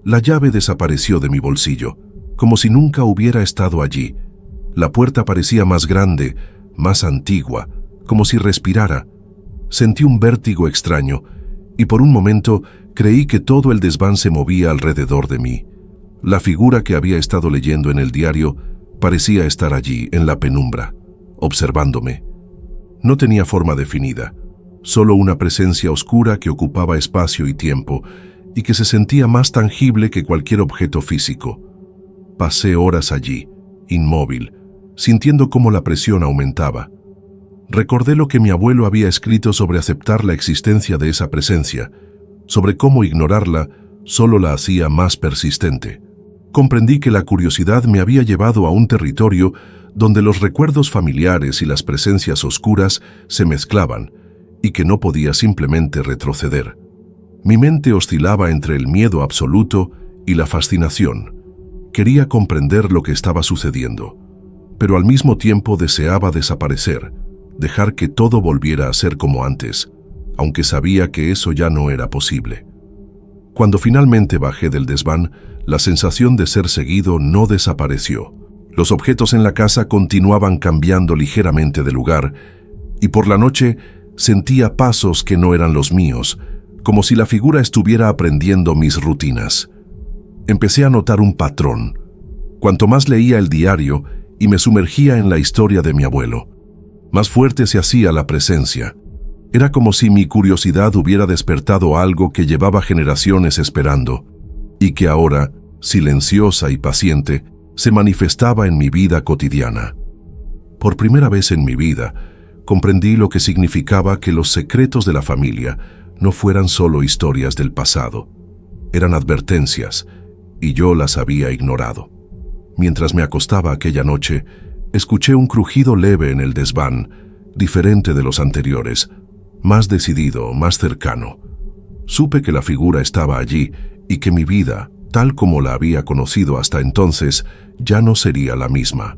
la llave desapareció de mi bolsillo, como si nunca hubiera estado allí. La puerta parecía más grande, más antigua, como si respirara. Sentí un vértigo extraño, y por un momento creí que todo el desván se movía alrededor de mí. La figura que había estado leyendo en el diario parecía estar allí, en la penumbra, observándome. No tenía forma definida, solo una presencia oscura que ocupaba espacio y tiempo, y que se sentía más tangible que cualquier objeto físico. Pasé horas allí, inmóvil, sintiendo cómo la presión aumentaba. Recordé lo que mi abuelo había escrito sobre aceptar la existencia de esa presencia, sobre cómo ignorarla solo la hacía más persistente. Comprendí que la curiosidad me había llevado a un territorio donde los recuerdos familiares y las presencias oscuras se mezclaban, y que no podía simplemente retroceder. Mi mente oscilaba entre el miedo absoluto y la fascinación. Quería comprender lo que estaba sucediendo, pero al mismo tiempo deseaba desaparecer, dejar que todo volviera a ser como antes, aunque sabía que eso ya no era posible. Cuando finalmente bajé del desván, la sensación de ser seguido no desapareció. Los objetos en la casa continuaban cambiando ligeramente de lugar, y por la noche sentía pasos que no eran los míos, como si la figura estuviera aprendiendo mis rutinas. Empecé a notar un patrón. Cuanto más leía el diario y me sumergía en la historia de mi abuelo, más fuerte se hacía la presencia. Era como si mi curiosidad hubiera despertado algo que llevaba generaciones esperando, y que ahora, silenciosa y paciente, se manifestaba en mi vida cotidiana. Por primera vez en mi vida, comprendí lo que significaba que los secretos de la familia no fueran solo historias del pasado. Eran advertencias, y yo las había ignorado. Mientras me acostaba aquella noche, escuché un crujido leve en el desván, diferente de los anteriores, más decidido, más cercano. Supe que la figura estaba allí y que mi vida, tal como la había conocido hasta entonces, ya no sería la misma.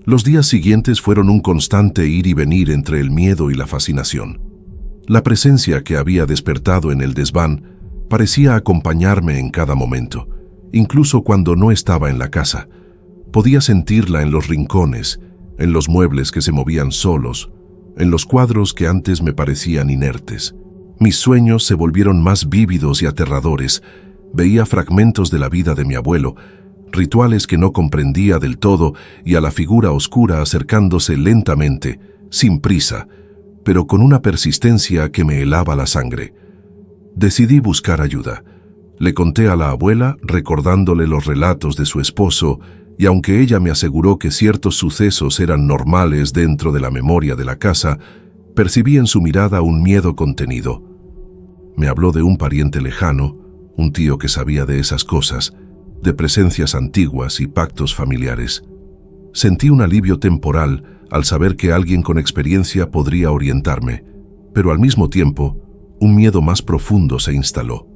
Los días siguientes fueron un constante ir y venir entre el miedo y la fascinación. La presencia que había despertado en el desván parecía acompañarme en cada momento, incluso cuando no estaba en la casa. Podía sentirla en los rincones, en los muebles que se movían solos, en los cuadros que antes me parecían inertes. Mis sueños se volvieron más vívidos y aterradores. Veía fragmentos de la vida de mi abuelo, rituales que no comprendía del todo, y a la figura oscura acercándose lentamente, sin prisa, pero con una persistencia que me helaba la sangre. Decidí buscar ayuda. Le conté a la abuela, recordándole los relatos de su esposo, y aunque ella me aseguró que ciertos sucesos eran normales dentro de la memoria de la casa, percibí en su mirada un miedo contenido. Me habló de un pariente lejano, un tío que sabía de esas cosas, de presencias antiguas y pactos familiares. Sentí un alivio temporal al saber que alguien con experiencia podría orientarme, pero al mismo tiempo, un miedo más profundo se instaló.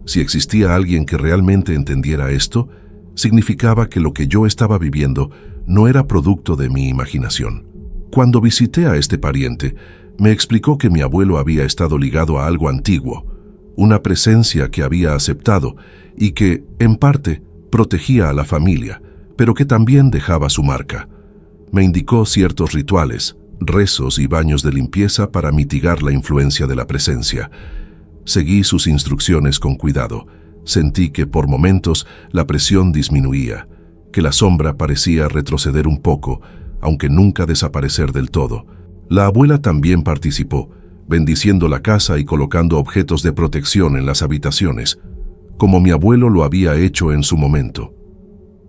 Si existía alguien que realmente entendiera esto, significaba que lo que yo estaba viviendo no era producto de mi imaginación. Cuando visité a este pariente, me explicó que mi abuelo había estado ligado a algo antiguo, una presencia que había aceptado y que, en parte, protegía a la familia, pero que también dejaba su marca. Me indicó ciertos rituales, rezos y baños de limpieza para mitigar la influencia de la presencia. Seguí sus instrucciones con cuidado. Sentí que por momentos la presión disminuía, que la sombra parecía retroceder un poco, aunque nunca desaparecer del todo. La abuela también participó, bendiciendo la casa y colocando objetos de protección en las habitaciones. como mi abuelo lo había hecho en su momento.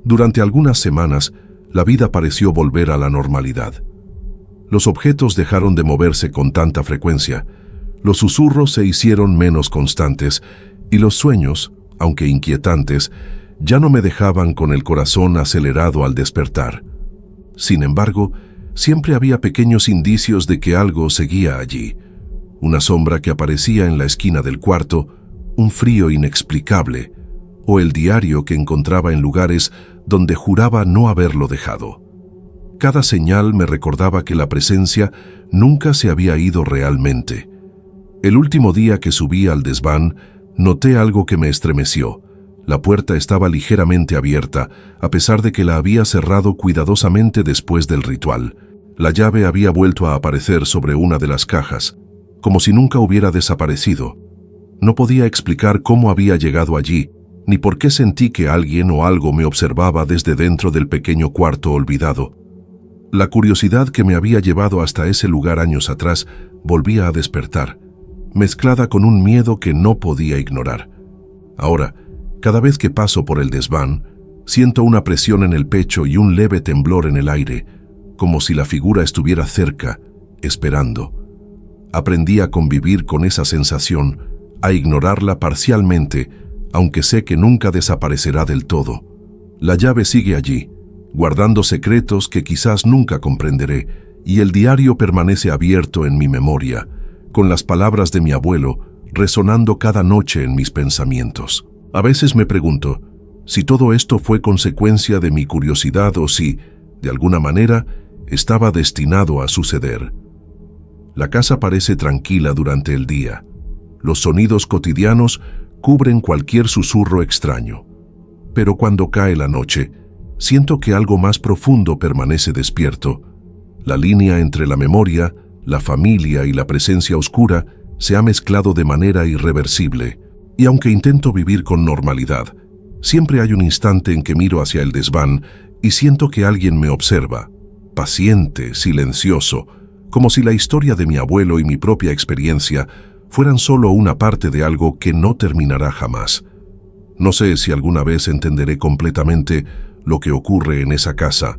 Durante algunas semanas, la vida pareció volver a la normalidad. Los objetos dejaron de moverse con tanta frecuencia, los susurros se hicieron menos constantes y los sueños, aunque inquietantes, ya no me dejaban con el corazón acelerado al despertar. Sin embargo, siempre había pequeños indicios de que algo seguía allí. Una sombra que aparecía en la esquina del cuarto, un frío inexplicable, o el diario que encontraba en lugares donde juraba no haberlo dejado. Cada señal me recordaba que la presencia nunca se había ido realmente. El último día que subí al desván, noté algo que me estremeció. La puerta estaba ligeramente abierta, a pesar de que la había cerrado cuidadosamente después del ritual. La llave había vuelto a aparecer sobre una de las cajas, como si nunca hubiera desaparecido. No podía explicar cómo había llegado allí, ni por qué sentí que alguien o algo me observaba desde dentro del pequeño cuarto olvidado. La curiosidad que me había llevado hasta ese lugar años atrás volvía a despertar, mezclada con un miedo que no podía ignorar. Ahora, cada vez que paso por el desván, siento una presión en el pecho y un leve temblor en el aire, como si la figura estuviera cerca, esperando. Aprendí a convivir con esa sensación, a ignorarla parcialmente, aunque sé que nunca desaparecerá del todo. La llave sigue allí, guardando secretos que quizás nunca comprenderé, y el diario permanece abierto en mi memoria, con las palabras de mi abuelo resonando cada noche en mis pensamientos. A veces me pregunto si todo esto fue consecuencia de mi curiosidad o si, de alguna manera, estaba destinado a suceder. La casa parece tranquila durante el día. Los sonidos cotidianos cubren cualquier susurro extraño. Pero cuando cae la noche, siento que algo más profundo permanece despierto. La línea entre la memoria, la familia y la presencia oscura se ha mezclado de manera irreversible. Y aunque intento vivir con normalidad, siempre hay un instante en que miro hacia el desván y siento que alguien me observa, paciente, silencioso, como si la historia de mi abuelo y mi propia experiencia fueran solo una parte de algo que no terminará jamás. No sé si alguna vez entenderé completamente lo que ocurre en esa casa,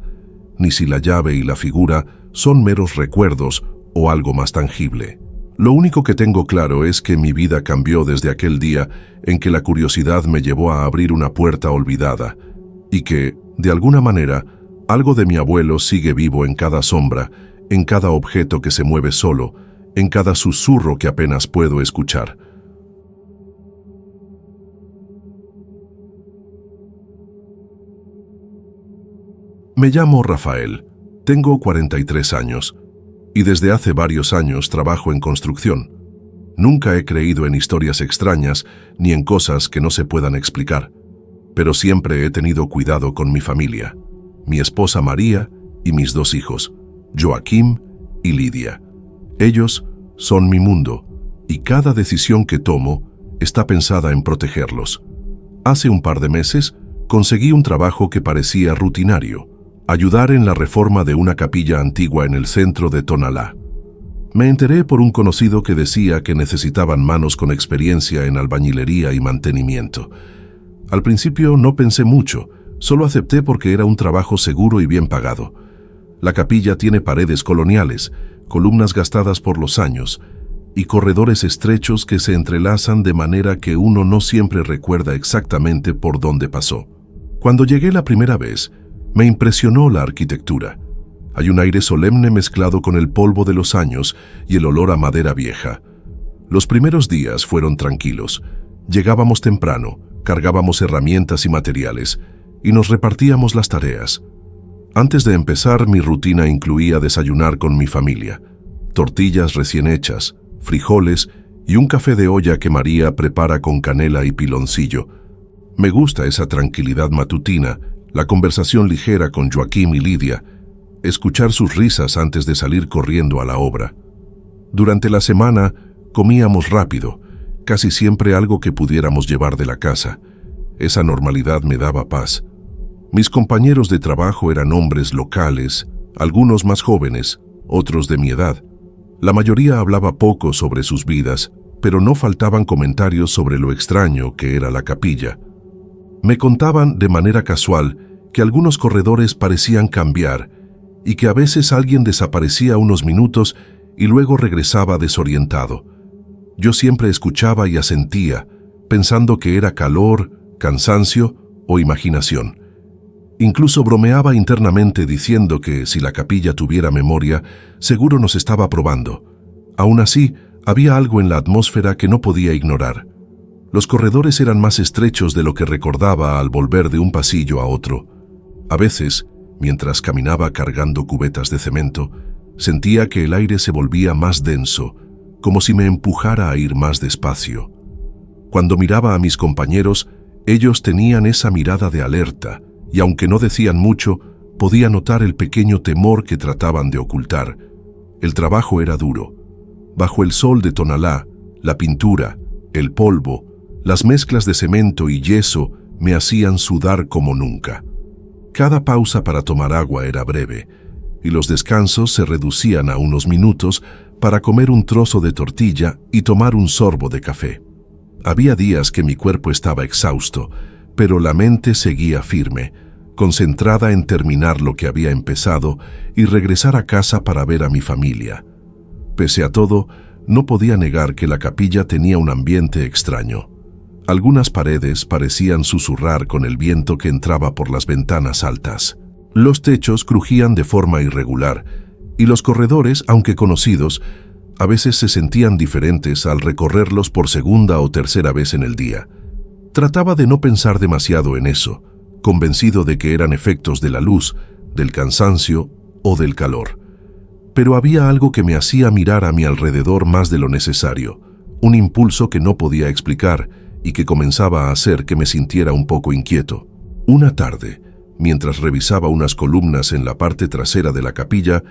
ni si la llave y la figura son meros recuerdos o algo más tangible. Lo único que tengo claro es que mi vida cambió desde aquel día en que la curiosidad me llevó a abrir una puerta olvidada, y que, de alguna manera, algo de mi abuelo sigue vivo en cada sombra, en cada objeto que se mueve solo, en cada susurro que apenas puedo escuchar. Me llamo Rafael, tengo 43 años, y desde hace varios años trabajo en construcción. Nunca he creído en historias extrañas ni en cosas que no se puedan explicar, pero siempre he tenido cuidado con mi familia, mi esposa María y mis 2 hijos, Joaquim y Lidia. Ellos son mi mundo, y cada decisión que tomo está pensada en protegerlos. Hace un par de meses conseguí un trabajo que parecía rutinario: ayudar en la reforma de una capilla antigua en el centro de Tonalá. Me enteré por un conocido que decía que necesitaban manos con experiencia en albañilería y mantenimiento. Al principio no pensé mucho, solo acepté porque era un trabajo seguro y bien pagado. La capilla tiene paredes coloniales, columnas gastadas por los años, y corredores estrechos que se entrelazan de manera que uno no siempre recuerda exactamente por dónde pasó. Cuando llegué la primera vez, me impresionó la arquitectura. Hay un aire solemne mezclado con el polvo de los años y el olor a madera vieja. Los primeros días fueron tranquilos. Llegábamos temprano, cargábamos herramientas y materiales, y nos repartíamos las tareas. Antes de empezar, mi rutina incluía desayunar con mi familia: tortillas recién hechas, frijoles y un café de olla que María prepara con canela y piloncillo. Me gusta esa tranquilidad matutina, la conversación ligera con Joaquim y Lidia, escuchar sus risas antes de salir corriendo a la obra. Durante la semana comíamos rápido, casi siempre algo que pudiéramos llevar de la casa. Esa normalidad me daba paz. Mis compañeros de trabajo eran hombres locales, algunos más jóvenes, otros de mi edad. La mayoría hablaba poco sobre sus vidas, pero no faltaban comentarios sobre lo extraño que era la capilla. Me contaban de manera casual que algunos corredores parecían cambiar y que a veces alguien desaparecía unos minutos y luego regresaba desorientado. Yo siempre escuchaba y asentía, pensando que era calor, cansancio o imaginación. Incluso bromeaba internamente diciendo que si la capilla tuviera memoria, seguro nos estaba probando. Aún así, había algo en la atmósfera que no podía ignorar. Los corredores eran más estrechos de lo que recordaba al volver de un pasillo a otro. A veces, mientras caminaba cargando cubetas de cemento, sentía que el aire se volvía más denso, como si me empujara a ir más despacio. Cuando miraba a mis compañeros, ellos tenían esa mirada de alerta, y aunque no decían mucho, podía notar el pequeño temor que trataban de ocultar. El trabajo era duro. Bajo el sol de Tonalá, la pintura, el polvo, las mezclas de cemento y yeso me hacían sudar como nunca. Cada pausa para tomar agua era breve, y los descansos se reducían a unos minutos para comer un trozo de tortilla y tomar un sorbo de café. Había días que mi cuerpo estaba exhausto, pero la mente seguía firme, concentrada en terminar lo que había empezado y regresar a casa para ver a mi familia. Pese a todo, no podía negar que la capilla tenía un ambiente extraño. Algunas paredes parecían susurrar con el viento que entraba por las ventanas altas. Los techos crujían de forma irregular, y los corredores, aunque conocidos, a veces se sentían diferentes al recorrerlos por segunda o tercera vez en el día. Trataba de no pensar demasiado en eso, convencido de que eran efectos de la luz, del cansancio o del calor. Pero había algo que me hacía mirar a mi alrededor más de lo necesario, un impulso que no podía explicar y que comenzaba a hacer que me sintiera un poco inquieto. Una tarde, mientras revisaba unas columnas en la parte trasera de la capilla,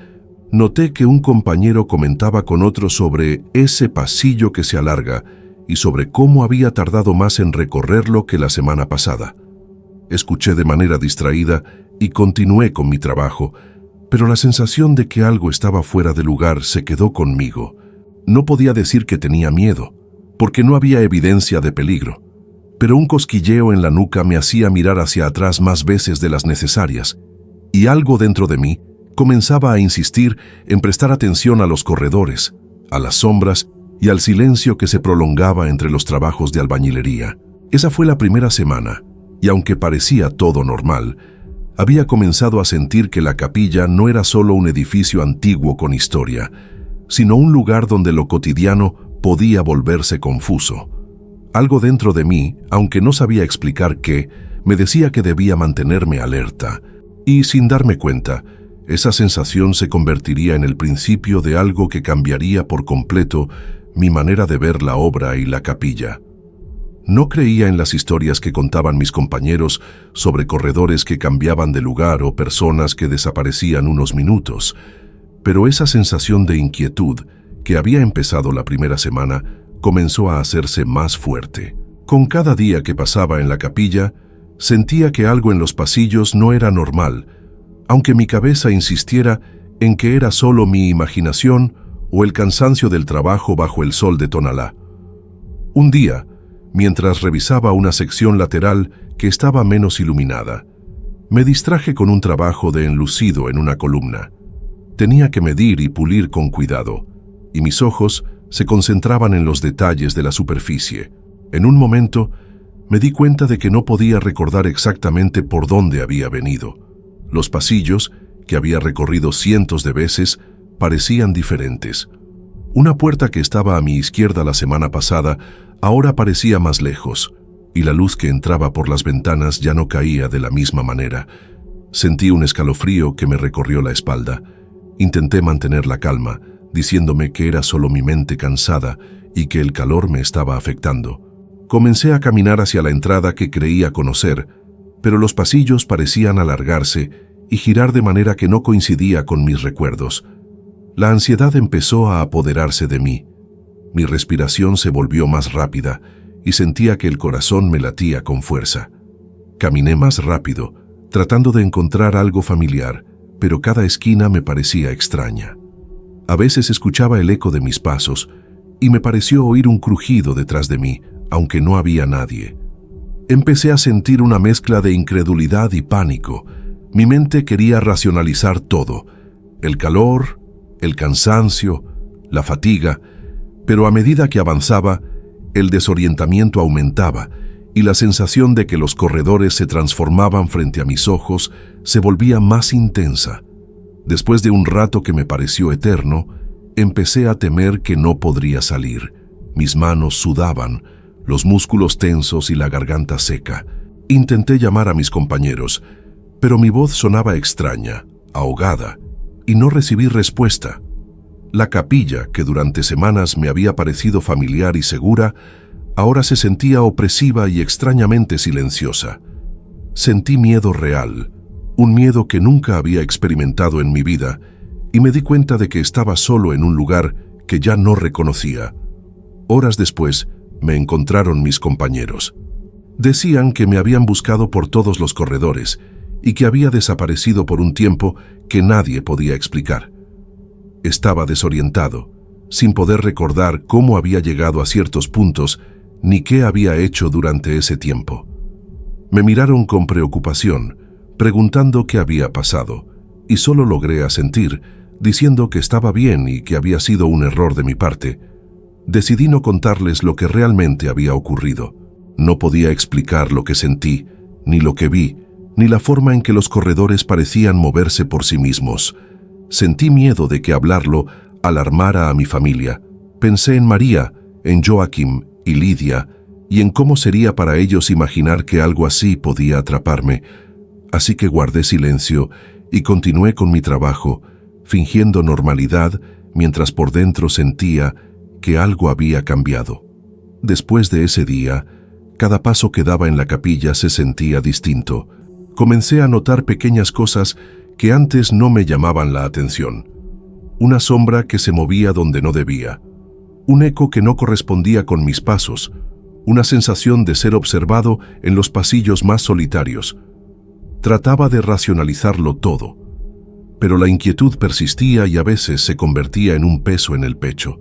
noté que un compañero comentaba con otro sobre ese pasillo que se alarga y sobre cómo había tardado más en recorrerlo que la semana pasada. Escuché de manera distraída y continué con mi trabajo, pero la sensación de que algo estaba fuera de lugar se quedó conmigo. No podía decir que tenía miedo, porque no había evidencia de peligro, pero un cosquilleo en la nuca me hacía mirar hacia atrás más veces de las necesarias, y algo dentro de mí comenzaba a insistir en prestar atención a los corredores, a las sombras y al silencio que se prolongaba entre los trabajos de albañilería. Esa fue la primera semana, y aunque parecía todo normal, había comenzado a sentir que la capilla no era solo un edificio antiguo con historia, sino un lugar donde lo cotidiano podía volverse confuso. Algo dentro de mí, aunque no sabía explicar qué, me decía que debía mantenerme alerta, y sin darme cuenta, esa sensación se convertiría en el principio de algo que cambiaría por completo mi manera de ver la obra y la capilla. No creía en las historias que contaban mis compañeros sobre corredores que cambiaban de lugar o personas que desaparecían unos minutos, pero esa sensación de inquietud que había empezado la primera semana comenzó a hacerse más fuerte. Con cada día que pasaba en la capilla, sentía que algo en los pasillos no era normal, aunque mi cabeza insistiera en que era solo mi imaginación o el cansancio del trabajo bajo el sol de Tonalá. Un día, mientras revisaba una sección lateral que estaba menos iluminada, me distraje con un trabajo de enlucido en una columna. Tenía que medir y pulir con cuidado, y mis ojos se concentraban en los detalles de la superficie. En un momento, me di cuenta de que no podía recordar exactamente por dónde había venido. Los pasillos, que había recorrido cientos de veces, parecían diferentes. Una puerta que estaba a mi izquierda la semana pasada ahora parecía más lejos, y la luz que entraba por las ventanas ya no caía de la misma manera. Sentí un escalofrío que me recorrió la espalda. Intenté mantener la calma, diciéndome que era solo mi mente cansada y que el calor me estaba afectando. Comencé a caminar hacia la entrada que creía conocer, pero los pasillos parecían alargarse y girar de manera que no coincidía con mis recuerdos. La ansiedad empezó a apoderarse de mí. Mi respiración se volvió más rápida y sentía que el corazón me latía con fuerza. Caminé más rápido, tratando de encontrar algo familiar, pero cada esquina me parecía extraña. A veces escuchaba el eco de mis pasos y me pareció oír un crujido detrás de mí, aunque no había nadie. Empecé a sentir una mezcla de incredulidad y pánico. Mi mente quería racionalizar todo: el calor, el cansancio, la fatiga, pero a medida que avanzaba, el desorientamiento aumentaba y la sensación de que los corredores se transformaban frente a mis ojos se volvía más intensa. Después de un rato que me pareció eterno, empecé a temer que no podría salir. Mis manos sudaban, los músculos tensos y la garganta seca. Intenté llamar a mis compañeros, pero mi voz sonaba extraña, ahogada, y no recibí respuesta. La capilla, que durante semanas me había parecido familiar y segura, ahora se sentía opresiva y extrañamente silenciosa. Sentí miedo real, un miedo que nunca había experimentado en mi vida, y me di cuenta de que estaba solo en un lugar que ya no reconocía. Horas después, me encontraron mis compañeros. Decían que me habían buscado por todos los corredores y que había desaparecido por un tiempo que nadie podía explicar. Estaba desorientado, sin poder recordar cómo había llegado a ciertos puntos ni qué había hecho durante ese tiempo. Me miraron con preocupación, preguntando qué había pasado, y solo logré asentir, diciendo que estaba bien y que había sido un error de mi parte. Decidí no contarles lo que realmente había ocurrido. No podía explicar lo que sentí, ni lo que vi, ni la forma en que los corredores parecían moverse por sí mismos. Sentí miedo de que hablarlo alarmara a mi familia. Pensé en María, en Joaquim y Lidia, y en cómo sería para ellos imaginar que algo así podía atraparme. Así que guardé silencio y continué con mi trabajo, fingiendo normalidad mientras por dentro sentía que algo había cambiado. Después de ese día, cada paso que daba en la capilla se sentía distinto. Comencé a notar pequeñas cosas que antes no me llamaban la atención. Una sombra que se movía donde no debía, un eco que no correspondía con mis pasos, una sensación de ser observado en los pasillos más solitarios. Trataba de racionalizarlo todo, pero la inquietud persistía y a veces se convertía en un peso en el pecho,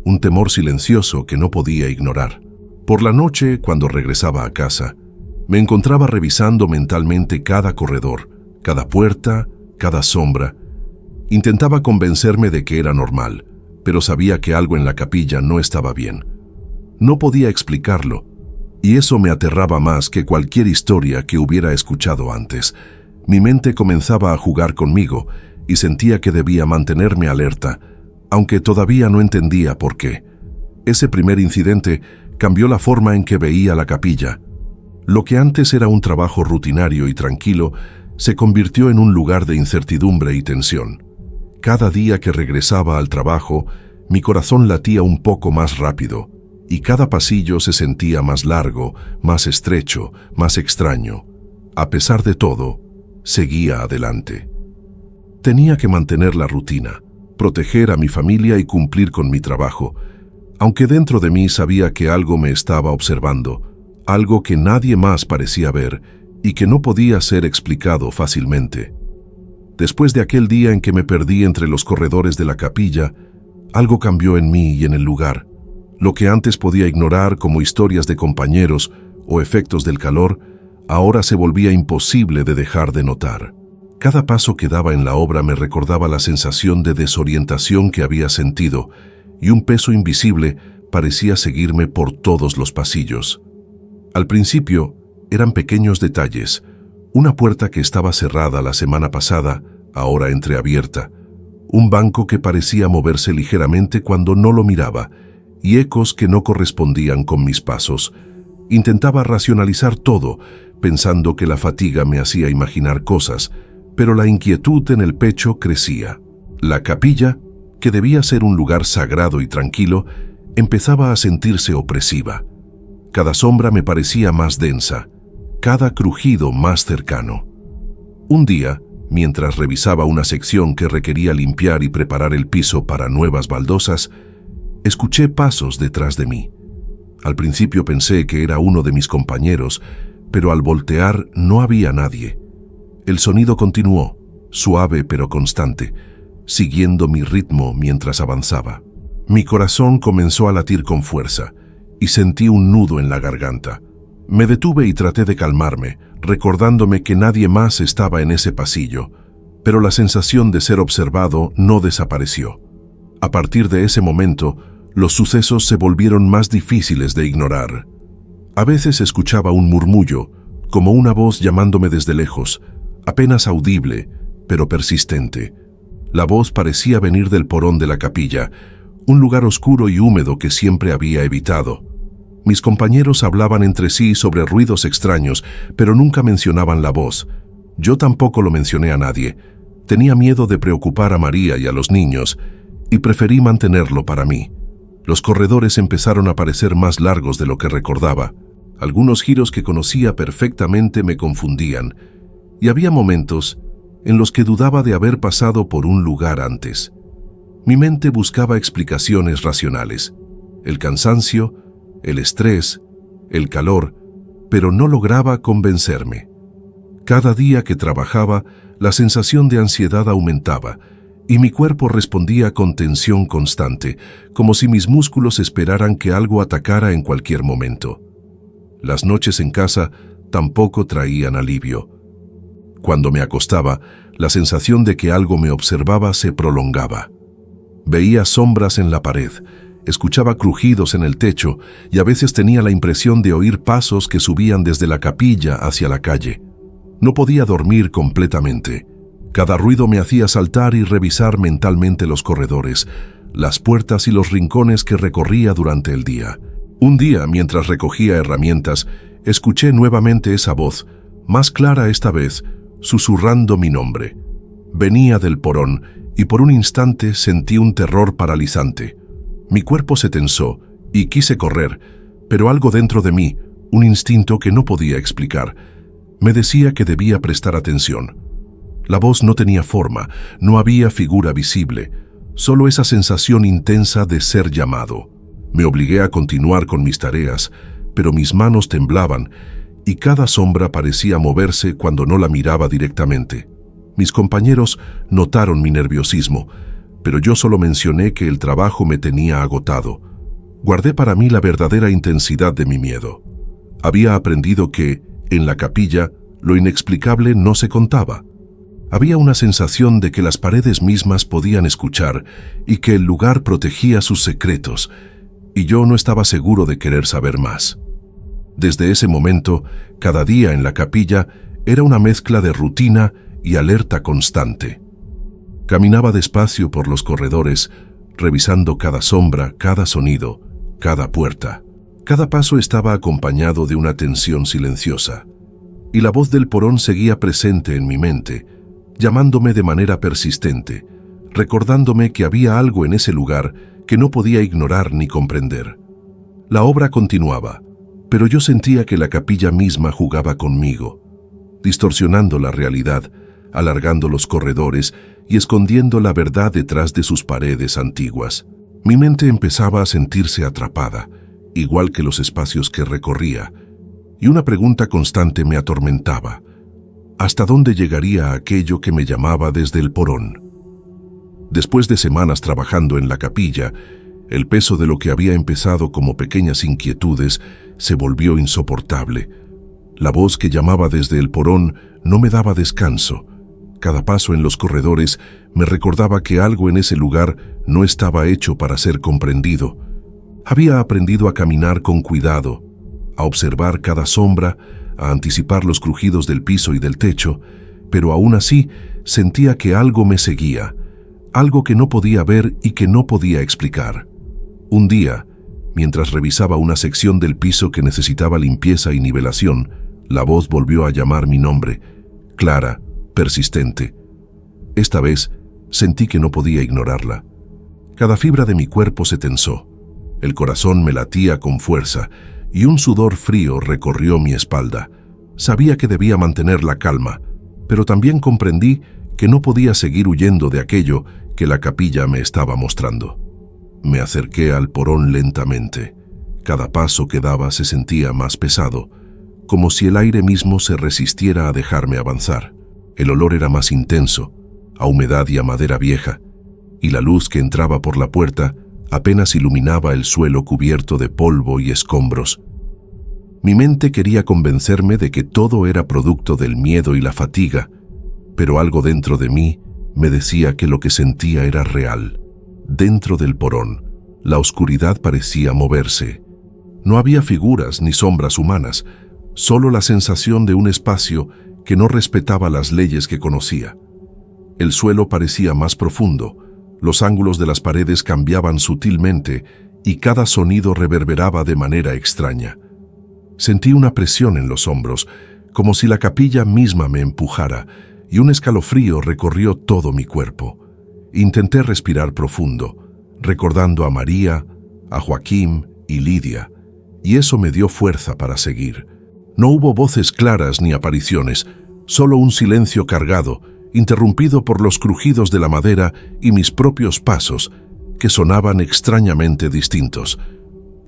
un temor silencioso que no podía ignorar. Por la noche, cuando regresaba a casa, me encontraba revisando mentalmente cada corredor, cada puerta, cada sombra. Intentaba convencerme de que era normal, pero sabía que algo en la capilla no estaba bien. No podía explicarlo, y eso me aterraba más que cualquier historia que hubiera escuchado antes. Mi mente comenzaba a jugar conmigo y sentía que debía mantenerme alerta, aunque todavía no entendía por qué. Ese primer incidente cambió la forma en que veía la capilla. Lo que antes era un trabajo rutinario y tranquilo, se convirtió en un lugar de incertidumbre y tensión. Cada día que regresaba al trabajo, mi corazón latía un poco más rápido, y cada pasillo se sentía más largo, más estrecho, más extraño. A pesar de todo, seguía adelante. Tenía que mantener la rutina, proteger a mi familia y cumplir con mi trabajo, aunque dentro de mí sabía que algo me estaba observando, algo que nadie más parecía ver y que no podía ser explicado fácilmente. Después de aquel día en que me perdí entre los corredores de la capilla, algo cambió en mí y en el lugar. Lo que antes podía ignorar como historias de compañeros o efectos del calor, ahora se volvía imposible de dejar de notar. Cada paso que daba en la obra me recordaba la sensación de desorientación que había sentido, y un peso invisible parecía seguirme por todos los pasillos. Al principio, eran pequeños detalles: una puerta que estaba cerrada la semana pasada, ahora entreabierta, un banco que parecía moverse ligeramente cuando no lo miraba, y ecos que no correspondían con mis pasos. Intentaba racionalizar todo, pensando que la fatiga me hacía imaginar cosas, pero la inquietud en el pecho crecía. La capilla, que debía ser un lugar sagrado y tranquilo, empezaba a sentirse opresiva. Cada sombra me parecía más densa, cada crujido más cercano. Un día, mientras revisaba una sección que requería limpiar y preparar el piso para nuevas baldosas, escuché pasos detrás de mí. Al principio pensé que era uno de mis compañeros, pero al voltear no había nadie. El sonido continuó, suave pero constante, siguiendo mi ritmo mientras avanzaba. Mi corazón comenzó a latir con fuerza y sentí un nudo en la garganta. Me detuve y traté de calmarme, recordándome que nadie más estaba en ese pasillo, pero la sensación de ser observado no desapareció. A partir de ese momento, los sucesos se volvieron más difíciles de ignorar. A veces escuchaba un murmullo, como una voz llamándome desde lejos, apenas audible, pero persistente. La voz parecía venir del porón de la capilla, un lugar oscuro y húmedo que siempre había evitado. Mis compañeros hablaban entre sí sobre ruidos extraños, pero nunca mencionaban la voz. Yo tampoco lo mencioné a nadie. Tenía miedo de preocupar a María y a los niños, y preferí mantenerlo para mí. Los corredores empezaron a parecer más largos de lo que recordaba. Algunos giros que conocía perfectamente me confundían, y había momentos en los que dudaba de haber pasado por un lugar antes. Mi mente buscaba explicaciones racionales. El cansancio, el estrés, el calor, pero no lograba convencerme. Cada día que trabajaba, la sensación de ansiedad aumentaba, y mi cuerpo respondía con tensión constante, como si mis músculos esperaran que algo atacara en cualquier momento. Las noches en casa tampoco traían alivio. Cuando me acostaba, la sensación de que algo me observaba se prolongaba. Veía sombras en la pared, escuchaba crujidos en el techo y a veces tenía la impresión de oír pasos que subían desde la capilla hacia la calle. No podía dormir completamente. Cada ruido me hacía saltar y revisar mentalmente los corredores, las puertas y los rincones que recorría durante el día. Un día, mientras recogía herramientas, escuché nuevamente esa voz, más clara esta vez, susurrando mi nombre. Venía del porón y por un instante sentí un terror paralizante. Mi cuerpo se tensó y quise correr, pero algo dentro de mí, un instinto que no podía explicar, me decía que debía prestar atención. La voz no tenía forma, no había figura visible, solo esa sensación intensa de ser llamado. Me obligué a continuar con mis tareas, pero mis manos temblaban y cada sombra parecía moverse cuando no la miraba directamente. Mis compañeros notaron mi nerviosismo, pero yo solo mencioné que el trabajo me tenía agotado. Guardé para mí la verdadera intensidad de mi miedo. Había aprendido que, en la capilla, lo inexplicable no se contaba. Había una sensación de que las paredes mismas podían escuchar y que el lugar protegía sus secretos, y yo no estaba seguro de querer saber más. Desde ese momento, cada día en la capilla era una mezcla de rutina y alerta constante. Caminaba despacio por los corredores, revisando cada sombra, cada sonido, cada puerta. Cada paso estaba acompañado de una tensión silenciosa, y la voz del porón seguía presente en mi mente, llamándome de manera persistente, recordándome que había algo en ese lugar que no podía ignorar ni comprender. La obra continuaba, pero yo sentía que la capilla misma jugaba conmigo, distorsionando la realidad, alargando los corredores y escondiendo la verdad detrás de sus paredes antiguas. Mi mente empezaba a sentirse atrapada, igual que los espacios que recorría, y una pregunta constante me atormentaba. ¿Hasta dónde llegaría aquello que me llamaba desde el porón? Después de semanas trabajando en la capilla, el peso de lo que había empezado como pequeñas inquietudes se volvió insoportable. La voz que llamaba desde el porón no me daba descanso. Cada paso en los corredores me recordaba que algo en ese lugar no estaba hecho para ser comprendido. Había aprendido a caminar con cuidado, a observar cada sombra, a anticipar los crujidos del piso y del techo, pero aún así sentía que algo me seguía, algo que no podía ver y que no podía explicar. Un día, mientras revisaba una sección del piso que necesitaba limpieza y nivelación, la voz volvió a llamar mi nombre, clara, persistente. Esta vez sentí que no podía ignorarla. Cada fibra de mi cuerpo se tensó. El corazón me latía con fuerza y un sudor frío recorrió mi espalda. Sabía que debía mantener la calma, pero también comprendí que no podía seguir huyendo de aquello que la capilla me estaba mostrando. Me acerqué al porón lentamente. Cada paso que daba se sentía más pesado, como si el aire mismo se resistiera a dejarme avanzar. El olor era más intenso, a humedad y a madera vieja, y la luz que entraba por la puerta apenas iluminaba el suelo cubierto de polvo y escombros. Mi mente quería convencerme de que todo era producto del miedo y la fatiga, pero algo dentro de mí me decía que lo que sentía era real. Dentro del porón, la oscuridad parecía moverse. No había figuras ni sombras humanas, solo la sensación de un espacio que no respetaba las leyes que conocía. El suelo parecía más profundo, los ángulos de las paredes cambiaban sutilmente y cada sonido reverberaba de manera extraña. Sentí una presión en los hombros, como si la capilla misma me empujara, y un escalofrío recorrió todo mi cuerpo. Intenté respirar profundo, recordando a María, a Joaquín y Lidia, y eso me dio fuerza para seguir. No hubo voces claras ni apariciones, solo un silencio cargado, interrumpido por los crujidos de la madera y mis propios pasos, que sonaban extrañamente distintos.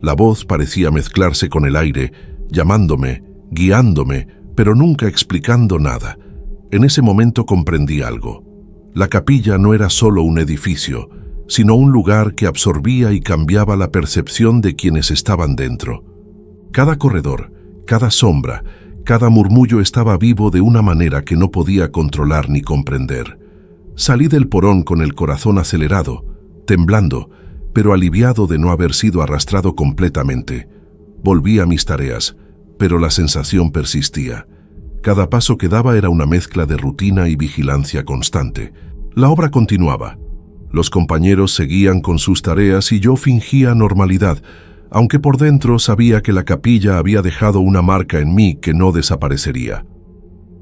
La voz parecía mezclarse con el aire, llamándome, guiándome, pero nunca explicando nada. En ese momento comprendí algo. La capilla no era solo un edificio, sino un lugar que absorbía y cambiaba la percepción de quienes estaban dentro. Cada corredor, cada sombra, cada murmullo estaba vivo de una manera que no podía controlar ni comprender. Salí del porón con el corazón acelerado, temblando, pero aliviado de no haber sido arrastrado completamente. Volví a mis tareas, pero la sensación persistía. Cada paso que daba era una mezcla de rutina y vigilancia constante. La obra continuaba. Los compañeros seguían con sus tareas y yo fingía normalidad, aunque por dentro sabía que la capilla había dejado una marca en mí que no desaparecería.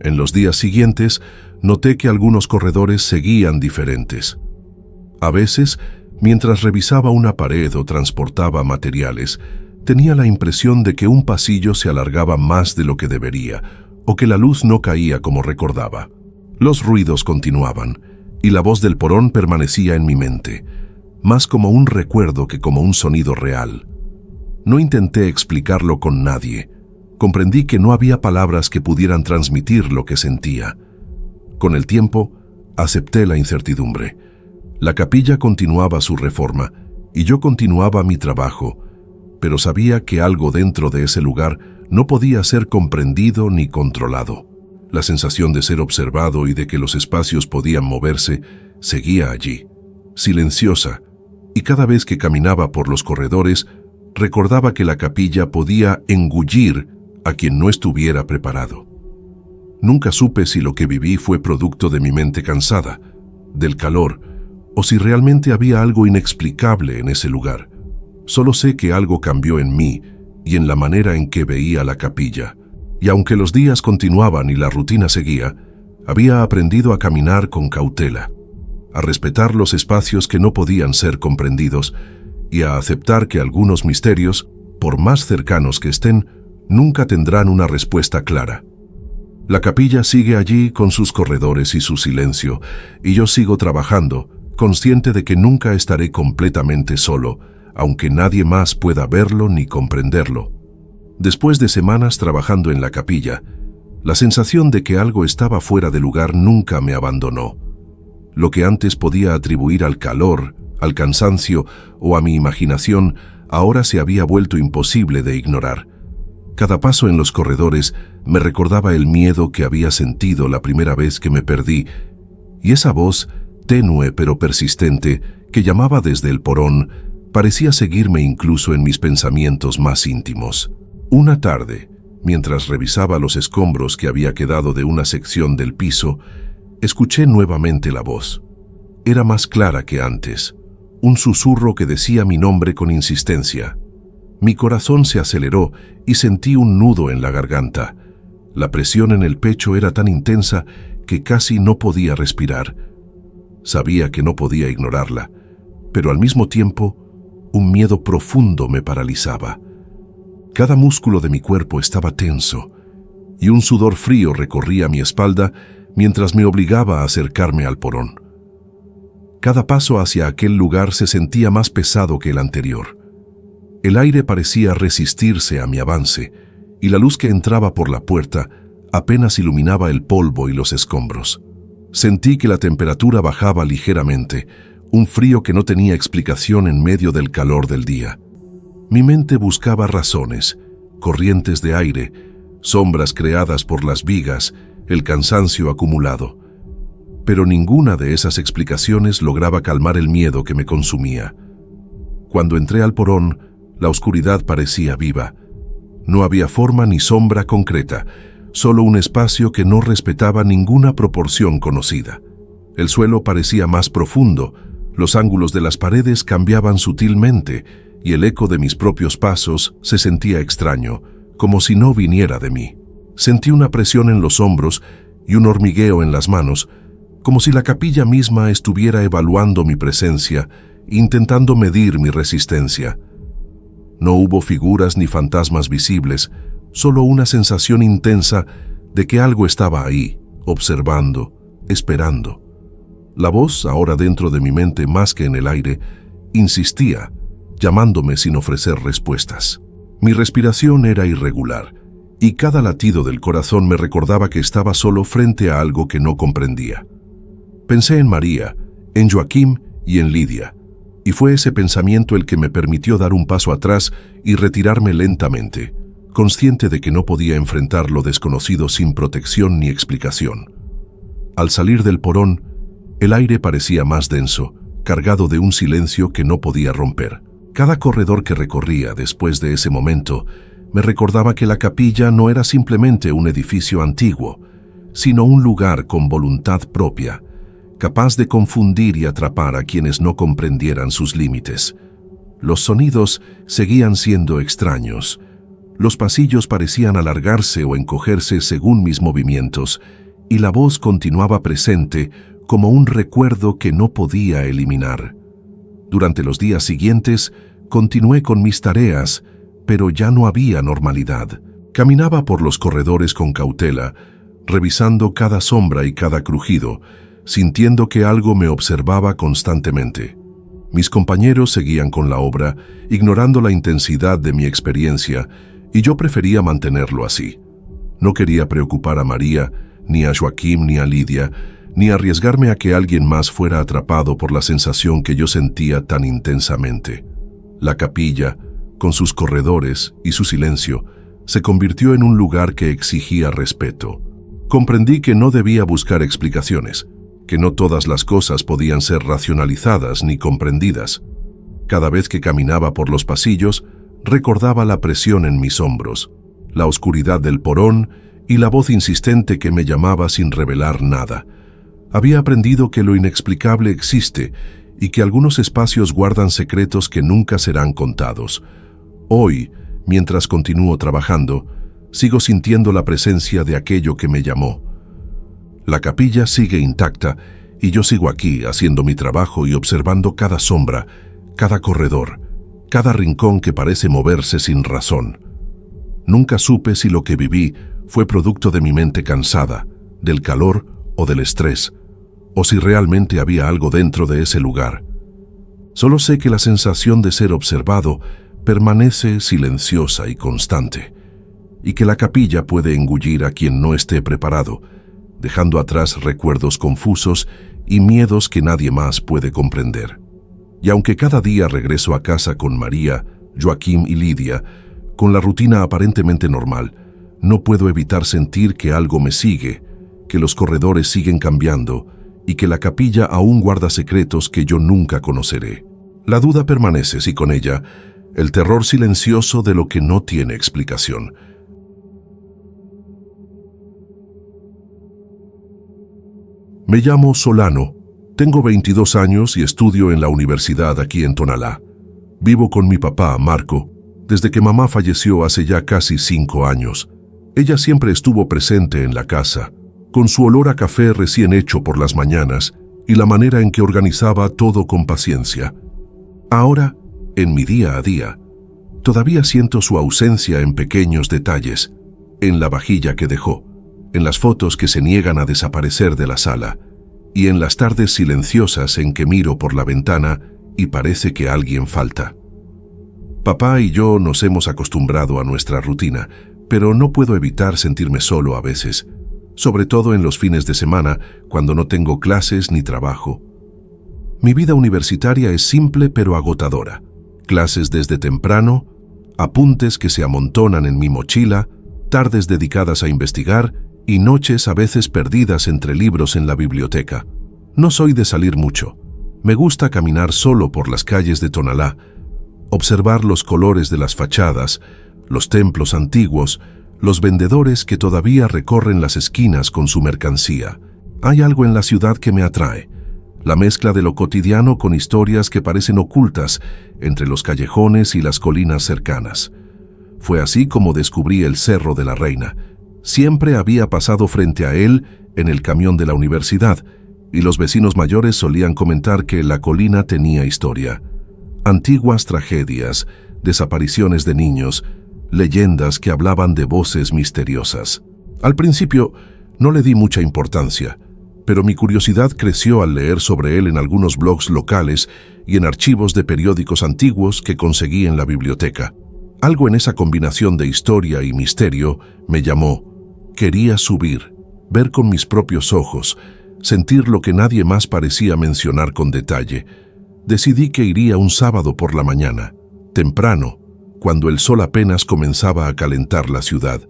En los días siguientes, noté que algunos corredores seguían diferentes. A veces, mientras revisaba una pared o transportaba materiales, tenía la impresión de que un pasillo se alargaba más de lo que debería, o que la luz no caía como recordaba. Los ruidos continuaban, y la voz del porón permanecía en mi mente, más como un recuerdo que como un sonido real. No intenté explicarlo con nadie. Comprendí que no había palabras que pudieran transmitir lo que sentía. Con el tiempo, acepté la incertidumbre. La capilla continuaba su reforma, y yo continuaba mi trabajo, pero sabía que algo dentro de ese lugar no podía ser comprendido ni controlado. La sensación de ser observado y de que los espacios podían moverse seguía allí, silenciosa, y cada vez que caminaba por los corredores, recordaba que la capilla podía engullir a quien no estuviera preparado. Nunca supe si lo que viví fue producto de mi mente cansada, del calor, o si realmente había algo inexplicable en ese lugar. Solo sé que algo cambió en mí y en la manera en que veía la capilla. Y aunque los días continuaban y la rutina seguía, había aprendido a caminar con cautela, a respetar los espacios que no podían ser comprendidos y a aceptar que algunos misterios, por más cercanos que estén, nunca tendrán una respuesta clara. La capilla sigue allí con sus corredores y su silencio, y yo sigo trabajando, consciente de que nunca estaré completamente solo, aunque nadie más pueda verlo ni comprenderlo. Después de semanas trabajando en la capilla, la sensación de que algo estaba fuera de lugar nunca me abandonó. Lo que antes podía atribuir al calor, al cansancio o a mi imaginación, ahora se había vuelto imposible de ignorar. Cada paso en los corredores me recordaba el miedo que había sentido la primera vez que me perdí, y esa voz, tenue pero persistente, que llamaba desde el porón, parecía seguirme incluso en mis pensamientos más íntimos. Una tarde, mientras revisaba los escombros que había quedado de una sección del piso, escuché nuevamente la voz. Era más clara que antes, un susurro que decía mi nombre con insistencia. Mi corazón se aceleró y sentí un nudo en la garganta. La presión en el pecho era tan intensa que casi no podía respirar. Sabía que no podía ignorarla, pero al mismo tiempo, un miedo profundo me paralizaba. Cada músculo de mi cuerpo estaba tenso, y un sudor frío recorría mi espalda mientras me obligaba a acercarme al porón. Cada paso hacia aquel lugar se sentía más pesado que el anterior. El aire parecía resistirse a mi avance, y la luz que entraba por la puerta apenas iluminaba el polvo y los escombros. Sentí que la temperatura bajaba ligeramente, un frío que no tenía explicación en medio del calor del día. Mi mente buscaba razones, corrientes de aire, sombras creadas por las vigas, el cansancio acumulado. Pero ninguna de esas explicaciones lograba calmar el miedo que me consumía. Cuando entré al porón, la oscuridad parecía viva. No había forma ni sombra concreta, solo un espacio que no respetaba ninguna proporción conocida. El suelo parecía más profundo, los ángulos de las paredes cambiaban sutilmente y el eco de mis propios pasos se sentía extraño, como si no viniera de mí. Sentí una presión en los hombros y un hormigueo en las manos, como si la capilla misma estuviera evaluando mi presencia, intentando medir mi resistencia. No hubo figuras ni fantasmas visibles, solo una sensación intensa de que algo estaba ahí, observando, esperando. La voz, ahora dentro de mi mente más que en el aire, insistía, llamándome sin ofrecer respuestas. Mi respiración era irregular, y cada latido del corazón me recordaba que estaba solo frente a algo que no comprendía. Pensé en María, en Joaquim y en Lidia, y fue ese pensamiento el que me permitió dar un paso atrás y retirarme lentamente, consciente de que no podía enfrentar lo desconocido sin protección ni explicación. Al salir del porón, el aire parecía más denso, cargado de un silencio que no podía romper. Cada corredor que recorría después de ese momento me recordaba que la capilla no era simplemente un edificio antiguo, sino un lugar con voluntad propia, capaz de confundir y atrapar a quienes no comprendieran sus límites. Los sonidos seguían siendo extraños. Los pasillos parecían alargarse o encogerse según mis movimientos, y la voz continuaba presente como un recuerdo que no podía eliminar. Durante los días siguientes, continué con mis tareas, pero ya no había normalidad. Caminaba por los corredores con cautela, revisando cada sombra y cada crujido, sintiendo que algo me observaba constantemente. Mis compañeros seguían con la obra, ignorando la intensidad de mi experiencia, y yo prefería mantenerlo así. No quería preocupar a María, ni a Joaquim, ni a Lidia, ni arriesgarme a que alguien más fuera atrapado por la sensación que yo sentía tan intensamente. La capilla, con sus corredores y su silencio, se convirtió en un lugar que exigía respeto. Comprendí que no debía buscar explicaciones, que no todas las cosas podían ser racionalizadas ni comprendidas. Cada vez que caminaba por los pasillos, recordaba la presión en mis hombros, la oscuridad del porón y la voz insistente que me llamaba sin revelar nada. Había aprendido que lo inexplicable existe y que algunos espacios guardan secretos que nunca serán contados. Hoy, mientras continúo trabajando, sigo sintiendo la presencia de aquello que me llamó. La capilla sigue intacta y yo sigo aquí haciendo mi trabajo y observando cada sombra, cada corredor, cada rincón que parece moverse sin razón. Nunca supe si lo que viví fue producto de mi mente cansada, del calor o del estrés, o si realmente había algo dentro de ese lugar. Solo sé que la sensación de ser observado permanece silenciosa y constante, y que la capilla puede engullir a quien no esté preparado, dejando atrás recuerdos confusos y miedos que nadie más puede comprender. Y aunque cada día regreso a casa con María, Joaquim y Lidia, con la rutina aparentemente normal, no puedo evitar sentir que algo me sigue, que los corredores siguen cambiando y que la capilla aún guarda secretos que yo nunca conoceré. La duda permanece y con ella, el terror silencioso de lo que no tiene explicación. Me llamo Solano, tengo 22 años y estudio en la universidad aquí en Tonalá. Vivo con mi papá, Marco, desde que mamá falleció hace ya casi 5 años. Ella siempre estuvo presente en la casa, con su olor a café recién hecho por las mañanas y la manera en que organizaba todo con paciencia. Ahora, en mi día a día, todavía siento su ausencia en pequeños detalles, en la vajilla que dejó, en las fotos que se niegan a desaparecer de la sala, y en las tardes silenciosas en que miro por la ventana y parece que alguien falta. Papá y yo nos hemos acostumbrado a nuestra rutina, pero no puedo evitar sentirme solo a veces, sobre todo en los fines de semana, cuando no tengo clases ni trabajo. Mi vida universitaria es simple pero agotadora. Clases desde temprano, apuntes que se amontonan en mi mochila, tardes dedicadas a investigar y noches a veces perdidas entre libros en la biblioteca. No soy de salir mucho. Me gusta caminar solo por las calles de Tonalá, observar los colores de las fachadas, los templos antiguos, los vendedores que todavía recorren las esquinas con su mercancía. Hay algo en la ciudad que me atrae, la mezcla de lo cotidiano con historias que parecen ocultas entre los callejones y las colinas cercanas. Fue así como descubrí el Cerro de la Reina. Siempre había pasado frente a él en el camión de la universidad, y los vecinos mayores solían comentar que la colina tenía historia. Antiguas tragedias, desapariciones de niños, leyendas que hablaban de voces misteriosas. Al principio no le di mucha importancia, pero mi curiosidad creció al leer sobre él en algunos blogs locales y en archivos de periódicos antiguos que conseguí en la biblioteca. Algo en esa combinación de historia y misterio me llamó. Quería subir, ver con mis propios ojos, sentir lo que nadie más parecía mencionar con detalle. Decidí que iría un sábado por la mañana, temprano, cuando el sol apenas comenzaba a calentar la ciudad.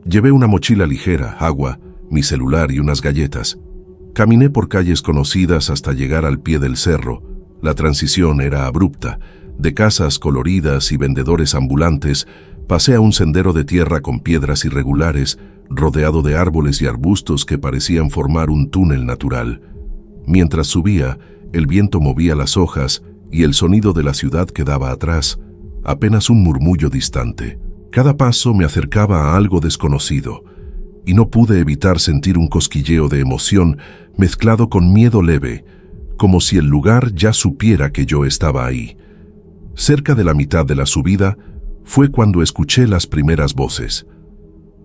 Llevé una mochila ligera, agua, mi celular y unas galletas. Caminé por calles conocidas hasta llegar al pie del cerro. La transición era abrupta. De casas coloridas y vendedores ambulantes, pasé a un sendero de tierra con piedras irregulares, rodeado de árboles y arbustos que parecían formar un túnel natural. Mientras subía, el viento movía las hojas y el sonido de la ciudad quedaba atrás, apenas un murmullo distante. Cada paso me acercaba a algo desconocido, y no pude evitar sentir un cosquilleo de emoción mezclado con miedo leve, como si el lugar ya supiera que yo estaba ahí. Cerca de la mitad de la subida fue cuando escuché las primeras voces.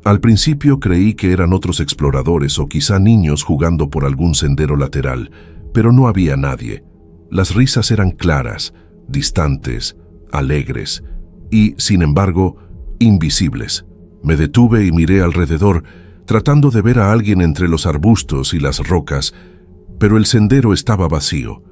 Al principio creí que eran otros exploradores o quizá niños jugando por algún sendero lateral, pero no había nadie. Las risas eran claras, distantes, alegres y, sin embargo, invisibles. Me detuve y miré alrededor, tratando de ver a alguien entre los arbustos y las rocas, pero el sendero estaba vacío.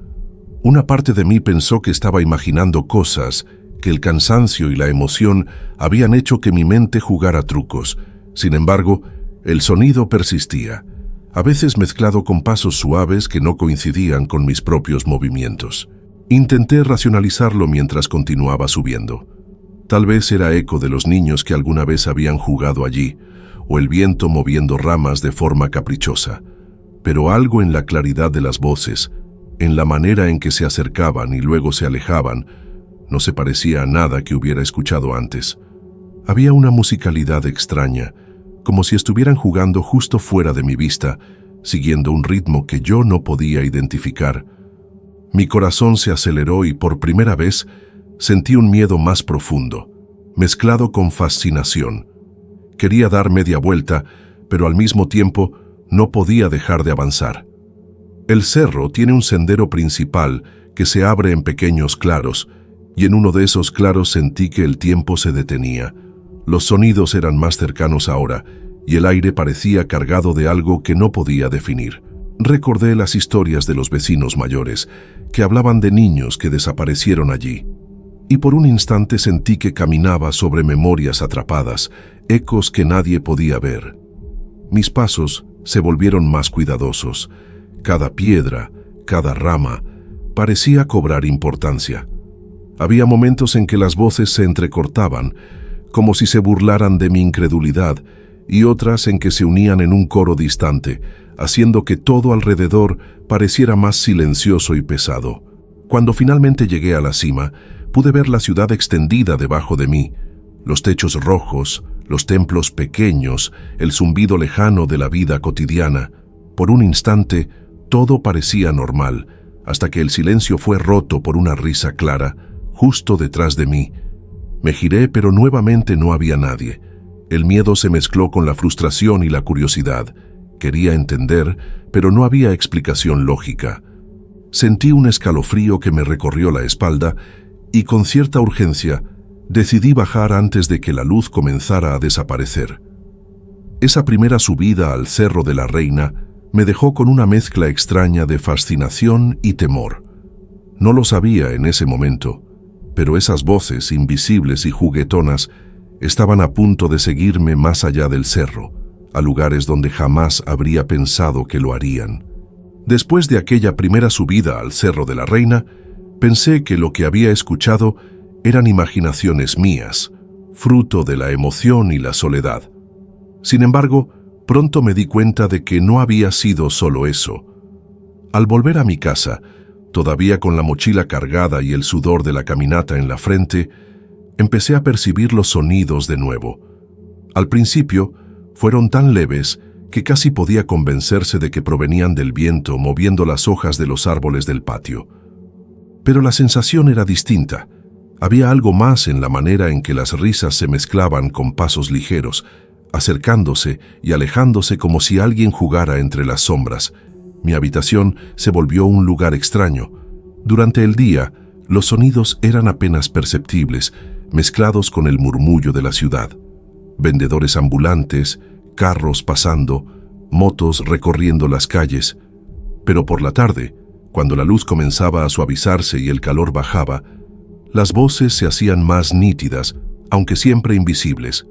Una parte de mí pensó que estaba imaginando cosas, que el cansancio y la emoción habían hecho que mi mente jugara trucos. Sin embargo, el sonido persistía, a veces mezclado con pasos suaves que no coincidían con mis propios movimientos. Intenté racionalizarlo mientras continuaba subiendo. Tal vez era eco de los niños que alguna vez habían jugado allí, o el viento moviendo ramas de forma caprichosa. Pero algo en la claridad de las voces, en la manera en que se acercaban y luego se alejaban, no se parecía a nada que hubiera escuchado antes. Había una musicalidad extraña, como si estuvieran jugando justo fuera de mi vista, siguiendo un ritmo que yo no podía identificar. Mi corazón se aceleró y por primera vez sentí un miedo más profundo, mezclado con fascinación. Quería dar media vuelta, pero al mismo tiempo no podía dejar de avanzar. El cerro tiene un sendero principal que se abre en pequeños claros, y en uno de esos claros sentí que el tiempo se detenía. Los sonidos eran más cercanos ahora, y el aire parecía cargado de algo que no podía definir. Recordé las historias de los vecinos mayores, que hablaban de niños que desaparecieron allí. Y por un instante sentí que caminaba sobre memorias atrapadas, ecos que nadie podía ver. Mis pasos se volvieron más cuidadosos. Cada piedra, cada rama, parecía cobrar importancia. Había momentos en que las voces se entrecortaban, como si se burlaran de mi incredulidad, y otras en que se unían en un coro distante, haciendo que todo alrededor pareciera más silencioso y pesado. Cuando finalmente llegué a la cima, pude ver la ciudad extendida debajo de mí, los techos rojos, los templos pequeños, el zumbido lejano de la vida cotidiana. Por un instante, todo parecía normal, hasta que el silencio fue roto por una risa clara, justo detrás de mí. Me giré, pero nuevamente no había nadie. El miedo se mezcló con la frustración y la curiosidad. Quería entender, pero no había explicación lógica. Sentí un escalofrío que me recorrió la espalda y con cierta urgencia decidí bajar antes de que la luz comenzara a desaparecer. Esa primera subida al Cerro de la Reina me dejó con una mezcla extraña de fascinación y temor. No lo sabía en ese momento, pero esas voces invisibles y juguetonas estaban a punto de seguirme más allá del cerro, a lugares donde jamás habría pensado que lo harían. Después de aquella primera subida al Cerro de la Reina, pensé que lo que había escuchado eran imaginaciones mías, fruto de la emoción y la soledad. Sin embargo, pronto me di cuenta de que no había sido solo eso. Al volver a mi casa, todavía con la mochila cargada y el sudor de la caminata en la frente, empecé a percibir los sonidos de nuevo. Al principio, fueron tan leves que casi podía convencerse de que provenían del viento moviendo las hojas de los árboles del patio. Pero la sensación era distinta. Había algo más en la manera en que las risas se mezclaban con pasos ligeros, acercándose y alejándose como si alguien jugara entre las sombras. Mi habitación se volvió un lugar extraño. Durante el día, los sonidos eran apenas perceptibles, mezclados con el murmullo de la ciudad. Vendedores ambulantes, carros pasando, motos recorriendo las calles. Pero por la tarde, cuando la luz comenzaba a suavizarse y el calor bajaba, las voces se hacían más nítidas, aunque siempre invisibles.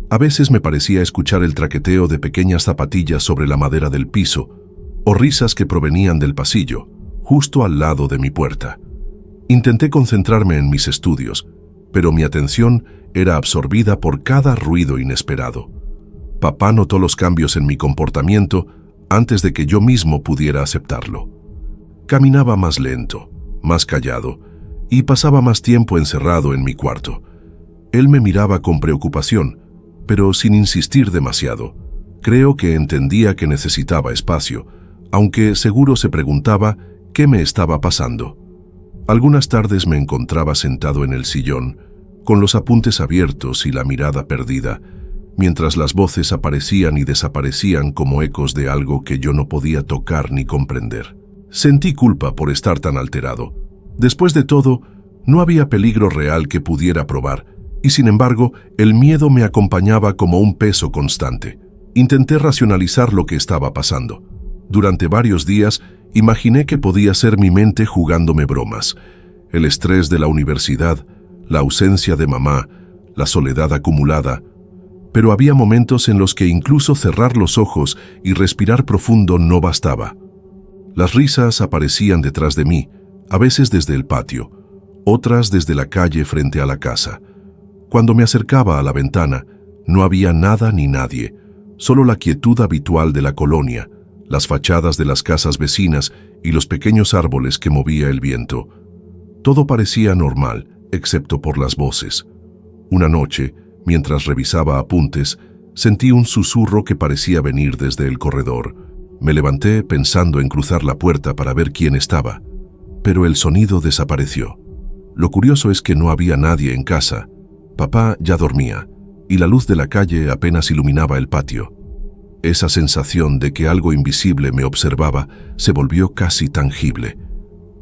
A veces me parecía escuchar el traqueteo de pequeñas zapatillas sobre la madera del piso, o risas que provenían del pasillo, justo al lado de mi puerta. Intenté concentrarme en mis estudios, pero mi atención era absorbida por cada ruido inesperado. Papá notó los cambios en mi comportamiento antes de que yo mismo pudiera aceptarlo. Caminaba más lento, más callado, y pasaba más tiempo encerrado en mi cuarto. Él me miraba con preocupación, pero sin insistir demasiado. Creo que entendía que necesitaba espacio, aunque seguro se preguntaba qué me estaba pasando. Algunas tardes me encontraba sentado en el sillón, con los apuntes abiertos y la mirada perdida, mientras las voces aparecían y desaparecían como ecos de algo que yo no podía tocar ni comprender. Sentí culpa por estar tan alterado. Después de todo, no había peligro real que pudiera probar, y sin embargo, el miedo me acompañaba como un peso constante. Intenté racionalizar lo que estaba pasando. Durante varios días, imaginé que podía ser mi mente jugándome bromas. El estrés de la universidad, la ausencia de mamá, la soledad acumulada. Pero había momentos en los que incluso cerrar los ojos y respirar profundo no bastaba. Las risas aparecían detrás de mí, a veces desde el patio, otras desde la calle frente a la casa. Cuando me acercaba a la ventana, no había nada ni nadie, solo la quietud habitual de la colonia, las fachadas de las casas vecinas y los pequeños árboles que movía el viento. Todo parecía normal, excepto por las voces. Una noche, mientras revisaba apuntes, sentí un susurro que parecía venir desde el corredor. Me levanté pensando en cruzar la puerta para ver quién estaba, pero el sonido desapareció. Lo curioso es que no había nadie en casa. Papá ya dormía, y la luz de la calle apenas iluminaba el patio. Esa sensación de que algo invisible me observaba se volvió casi tangible.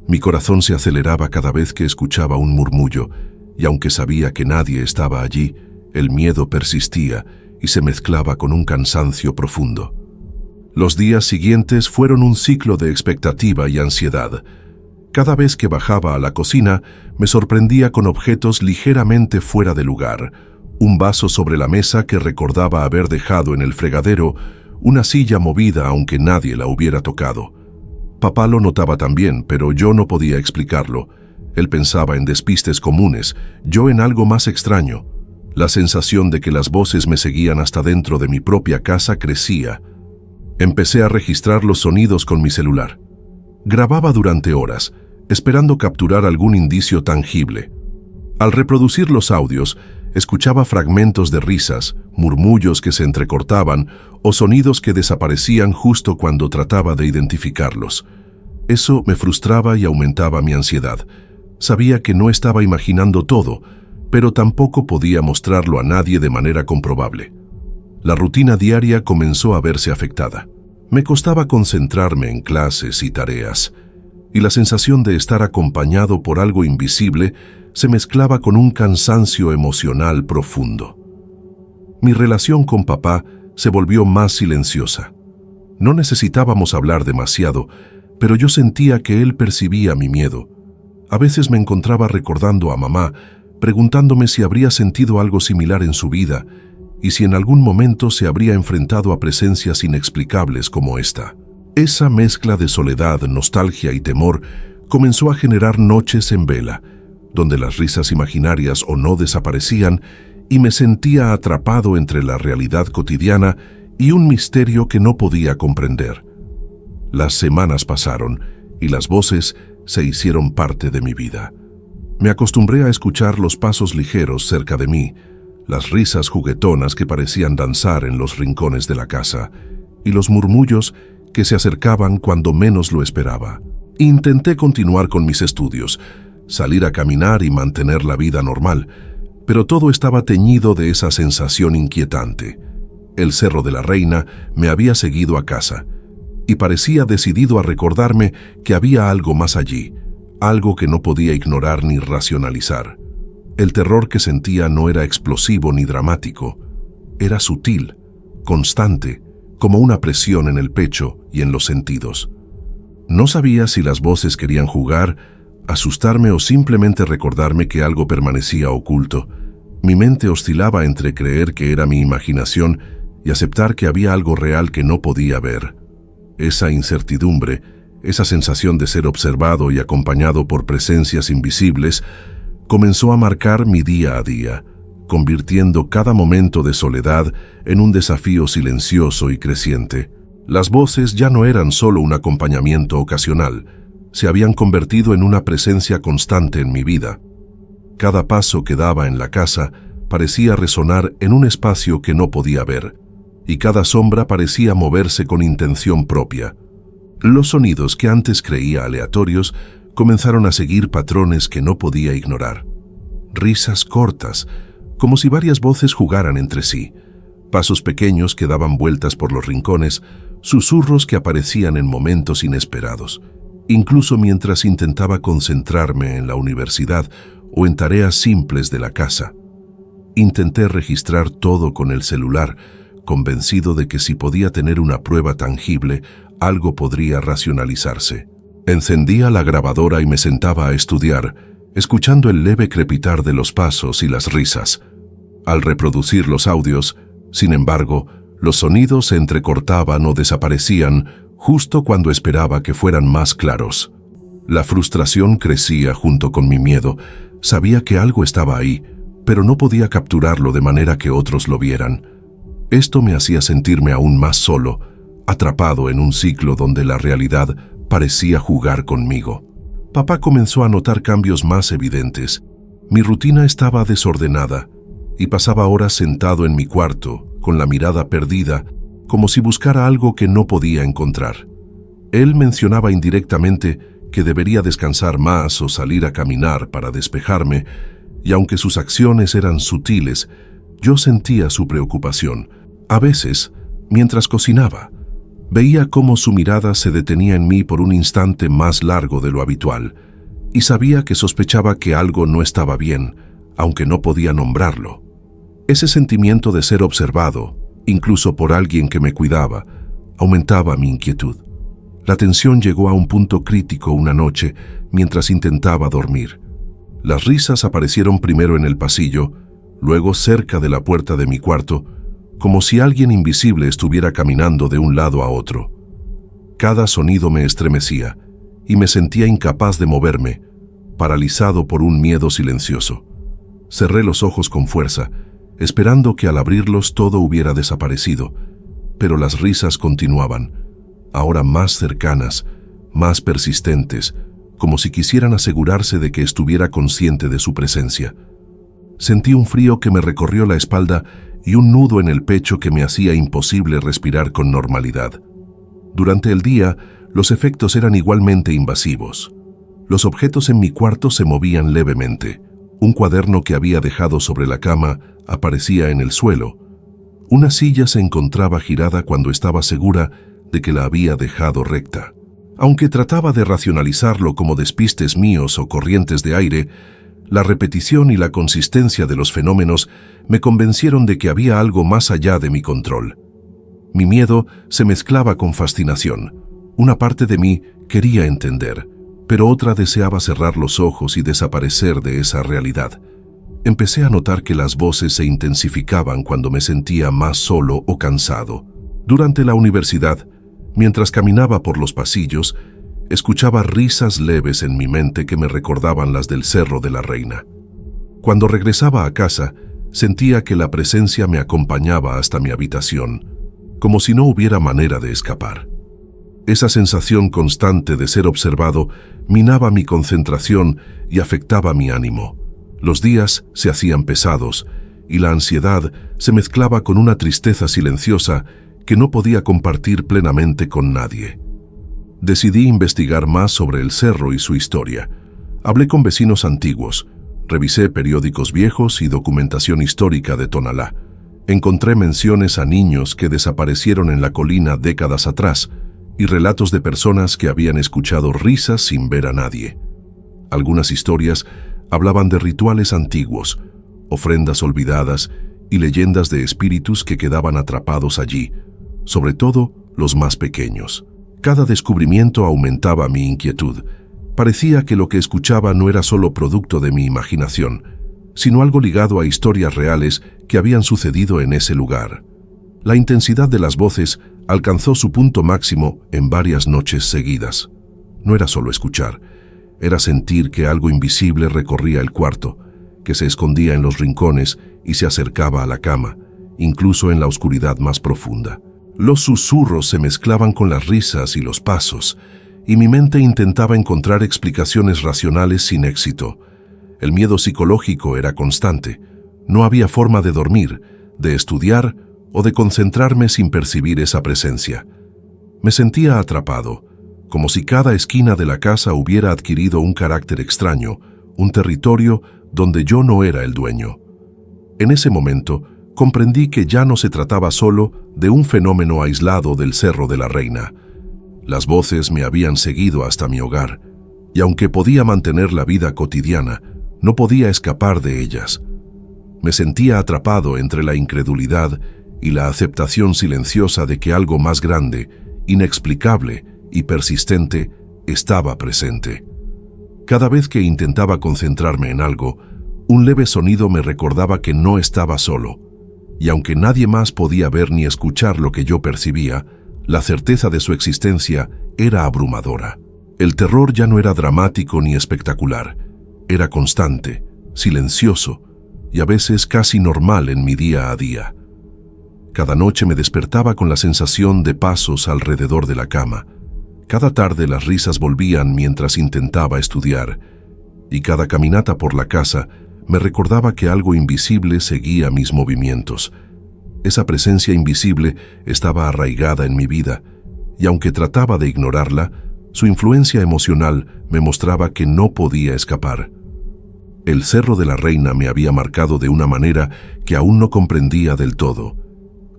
Mi corazón se aceleraba cada vez que escuchaba un murmullo, y aunque sabía que nadie estaba allí, el miedo persistía y se mezclaba con un cansancio profundo. Los días siguientes fueron un ciclo de expectativa y ansiedad. Cada vez que bajaba a la cocina, me sorprendía con objetos ligeramente fuera de lugar. Un vaso sobre la mesa que recordaba haber dejado en el fregadero, una silla movida aunque nadie la hubiera tocado. Papá lo notaba también, pero yo no podía explicarlo. Él pensaba en despistes comunes, yo en algo más extraño. La sensación de que las voces me seguían hasta dentro de mi propia casa crecía. Empecé a registrar los sonidos con mi celular. Grababa durante horas, esperando capturar algún indicio tangible. Al reproducir los audios, escuchaba fragmentos de risas, murmullos que se entrecortaban o sonidos que desaparecían justo cuando trataba de identificarlos. Eso me frustraba y aumentaba mi ansiedad. Sabía que no estaba imaginando todo, pero tampoco podía mostrarlo a nadie de manera comprobable. La rutina diaria comenzó a verse afectada. Me costaba concentrarme en clases y tareas, y la sensación de estar acompañado por algo invisible se mezclaba con un cansancio emocional profundo. Mi relación con papá se volvió más silenciosa. No necesitábamos hablar demasiado, pero yo sentía que él percibía mi miedo. A veces me encontraba recordando a mamá, preguntándome si habría sentido algo similar en su vida y si en algún momento se habría enfrentado a presencias inexplicables como esta. Esa mezcla de soledad, nostalgia y temor comenzó a generar noches en vela, donde las risas imaginarias o no desaparecían y me sentía atrapado entre la realidad cotidiana y un misterio que no podía comprender. Las semanas pasaron y las voces se hicieron parte de mi vida. Me acostumbré a escuchar los pasos ligeros cerca de mí, las risas juguetonas que parecían danzar en los rincones de la casa y los murmullos que se acercaban cuando menos lo esperaba. Intenté continuar con mis estudios, salir a caminar y mantener la vida normal, pero todo estaba teñido de esa sensación inquietante. El Cerro de la Reina me había seguido a casa y parecía decidido a recordarme que había algo más allí, algo que no podía ignorar ni racionalizar. El terror que sentía no era explosivo ni dramático, era sutil, constante, como una presión en el pecho y en los sentidos. No sabía si las voces querían jugar, asustarme o simplemente recordarme que algo permanecía oculto. Mi mente oscilaba entre creer que era mi imaginación y aceptar que había algo real que no podía ver. Esa incertidumbre, esa sensación de ser observado y acompañado por presencias invisibles, comenzó a marcar mi día a día, convirtiendo cada momento de soledad en un desafío silencioso y creciente. Las voces ya no eran solo un acompañamiento ocasional, se habían convertido en una presencia constante en mi vida. Cada paso que daba en la casa parecía resonar en un espacio que no podía ver, y cada sombra parecía moverse con intención propia. Los sonidos que antes creía aleatorios comenzaron a seguir patrones que no podía ignorar. Risas cortas, como si varias voces jugaran entre sí, pasos pequeños que daban vueltas por los rincones, susurros que aparecían en momentos inesperados, incluso mientras intentaba concentrarme en la universidad o en tareas simples de la casa. Intenté registrar todo con el celular, convencido de que si podía tener una prueba tangible, algo podría racionalizarse. Encendía la grabadora y me sentaba a estudiar, escuchando el leve crepitar de los pasos y las risas. Al reproducir los audios, sin embargo, los sonidos se entrecortaban o desaparecían justo cuando esperaba que fueran más claros. La frustración crecía junto con mi miedo. Sabía que algo estaba ahí, pero no podía capturarlo de manera que otros lo vieran. Esto me hacía sentirme aún más solo, atrapado en un ciclo donde la realidad parecía jugar conmigo. Papá comenzó a notar cambios más evidentes. Mi rutina estaba desordenada y pasaba horas sentado en mi cuarto, con la mirada perdida, como si buscara algo que no podía encontrar. Él mencionaba indirectamente que debería descansar más o salir a caminar para despejarme, y aunque sus acciones eran sutiles, yo sentía su preocupación. A veces, mientras cocinaba, veía cómo su mirada se detenía en mí por un instante más largo de lo habitual, y sabía que sospechaba que algo no estaba bien, aunque no podía nombrarlo. Ese sentimiento de ser observado, incluso por alguien que me cuidaba, aumentaba mi inquietud. La tensión llegó a un punto crítico una noche mientras intentaba dormir. Las risas aparecieron primero en el pasillo, luego cerca de la puerta de mi cuarto, como si alguien invisible estuviera caminando de un lado a otro. Cada sonido me estremecía y me sentía incapaz de moverme, paralizado por un miedo silencioso. Cerré los ojos con fuerza, esperando que al abrirlos todo hubiera desaparecido, pero las risas continuaban, ahora más cercanas, más persistentes, como si quisieran asegurarse de que estuviera consciente de su presencia. Sentí un frío que me recorrió la espalda y un nudo en el pecho que me hacía imposible respirar con normalidad. Durante el día, los efectos eran igualmente invasivos. Los objetos en mi cuarto se movían levemente. Un cuaderno que había dejado sobre la cama aparecía en el suelo. Una silla se encontraba girada cuando estaba segura de que la había dejado recta. Aunque trataba de racionalizarlo como despistes míos o corrientes de aire, la repetición y la consistencia de los fenómenos me convencieron de que había algo más allá de mi control. Mi miedo se mezclaba con fascinación. Una parte de mí quería entender, pero otra deseaba cerrar los ojos y desaparecer de esa realidad. Empecé a notar que las voces se intensificaban cuando me sentía más solo o cansado. Durante la universidad, mientras caminaba por los pasillos, escuchaba risas leves en mi mente que me recordaban las del Cerro de la Reina. Cuando regresaba a casa, sentía que la presencia me acompañaba hasta mi habitación, como si no hubiera manera de escapar. Esa sensación constante de ser observado minaba mi concentración y afectaba mi ánimo. Los días se hacían pesados y la ansiedad se mezclaba con una tristeza silenciosa que no podía compartir plenamente con nadie. Decidí investigar más sobre el cerro y su historia. Hablé con vecinos antiguos, revisé periódicos viejos y documentación histórica de Tonalá. Encontré menciones a niños que desaparecieron en la colina décadas atrás y relatos de personas que habían escuchado risas sin ver a nadie. Algunas historias hablaban de rituales antiguos, ofrendas olvidadas y leyendas de espíritus que quedaban atrapados allí, sobre todo los más pequeños. Cada descubrimiento aumentaba mi inquietud. Parecía que lo que escuchaba no era solo producto de mi imaginación, sino algo ligado a historias reales que habían sucedido en ese lugar. La intensidad de las voces alcanzó su punto máximo en varias noches seguidas. No era solo escuchar, era sentir que algo invisible recorría el cuarto, que se escondía en los rincones y se acercaba a la cama, incluso en la oscuridad más profunda. Los susurros se mezclaban con las risas y los pasos, y mi mente intentaba encontrar explicaciones racionales sin éxito. El miedo psicológico era constante. No había forma de dormir, de estudiar o de concentrarme sin percibir esa presencia. Me sentía atrapado, como si cada esquina de la casa hubiera adquirido un carácter extraño, un territorio donde yo no era el dueño. En ese momento, comprendí que ya no se trataba solo de un fenómeno aislado del Cerro de la Reina. Las voces me habían seguido hasta mi hogar, y aunque podía mantener la vida cotidiana, no podía escapar de ellas. Me sentía atrapado entre la incredulidad y la aceptación silenciosa de que algo más grande, inexplicable y persistente estaba presente. Cada vez que intentaba concentrarme en algo, un leve sonido me recordaba que no estaba solo, y aunque nadie más podía ver ni escuchar lo que yo percibía, la certeza de su existencia era abrumadora. El terror ya no era dramático ni espectacular, era constante, silencioso y a veces casi normal en mi día a día. Cada noche me despertaba con la sensación de pasos alrededor de la cama. Cada tarde las risas volvían mientras intentaba estudiar, y cada caminata por la casa me recordaba que algo invisible seguía mis movimientos. Esa presencia invisible estaba arraigada en mi vida, y aunque trataba de ignorarla, su influencia emocional me mostraba que no podía escapar. El Cerro de la Reina me había marcado de una manera que aún no comprendía del todo,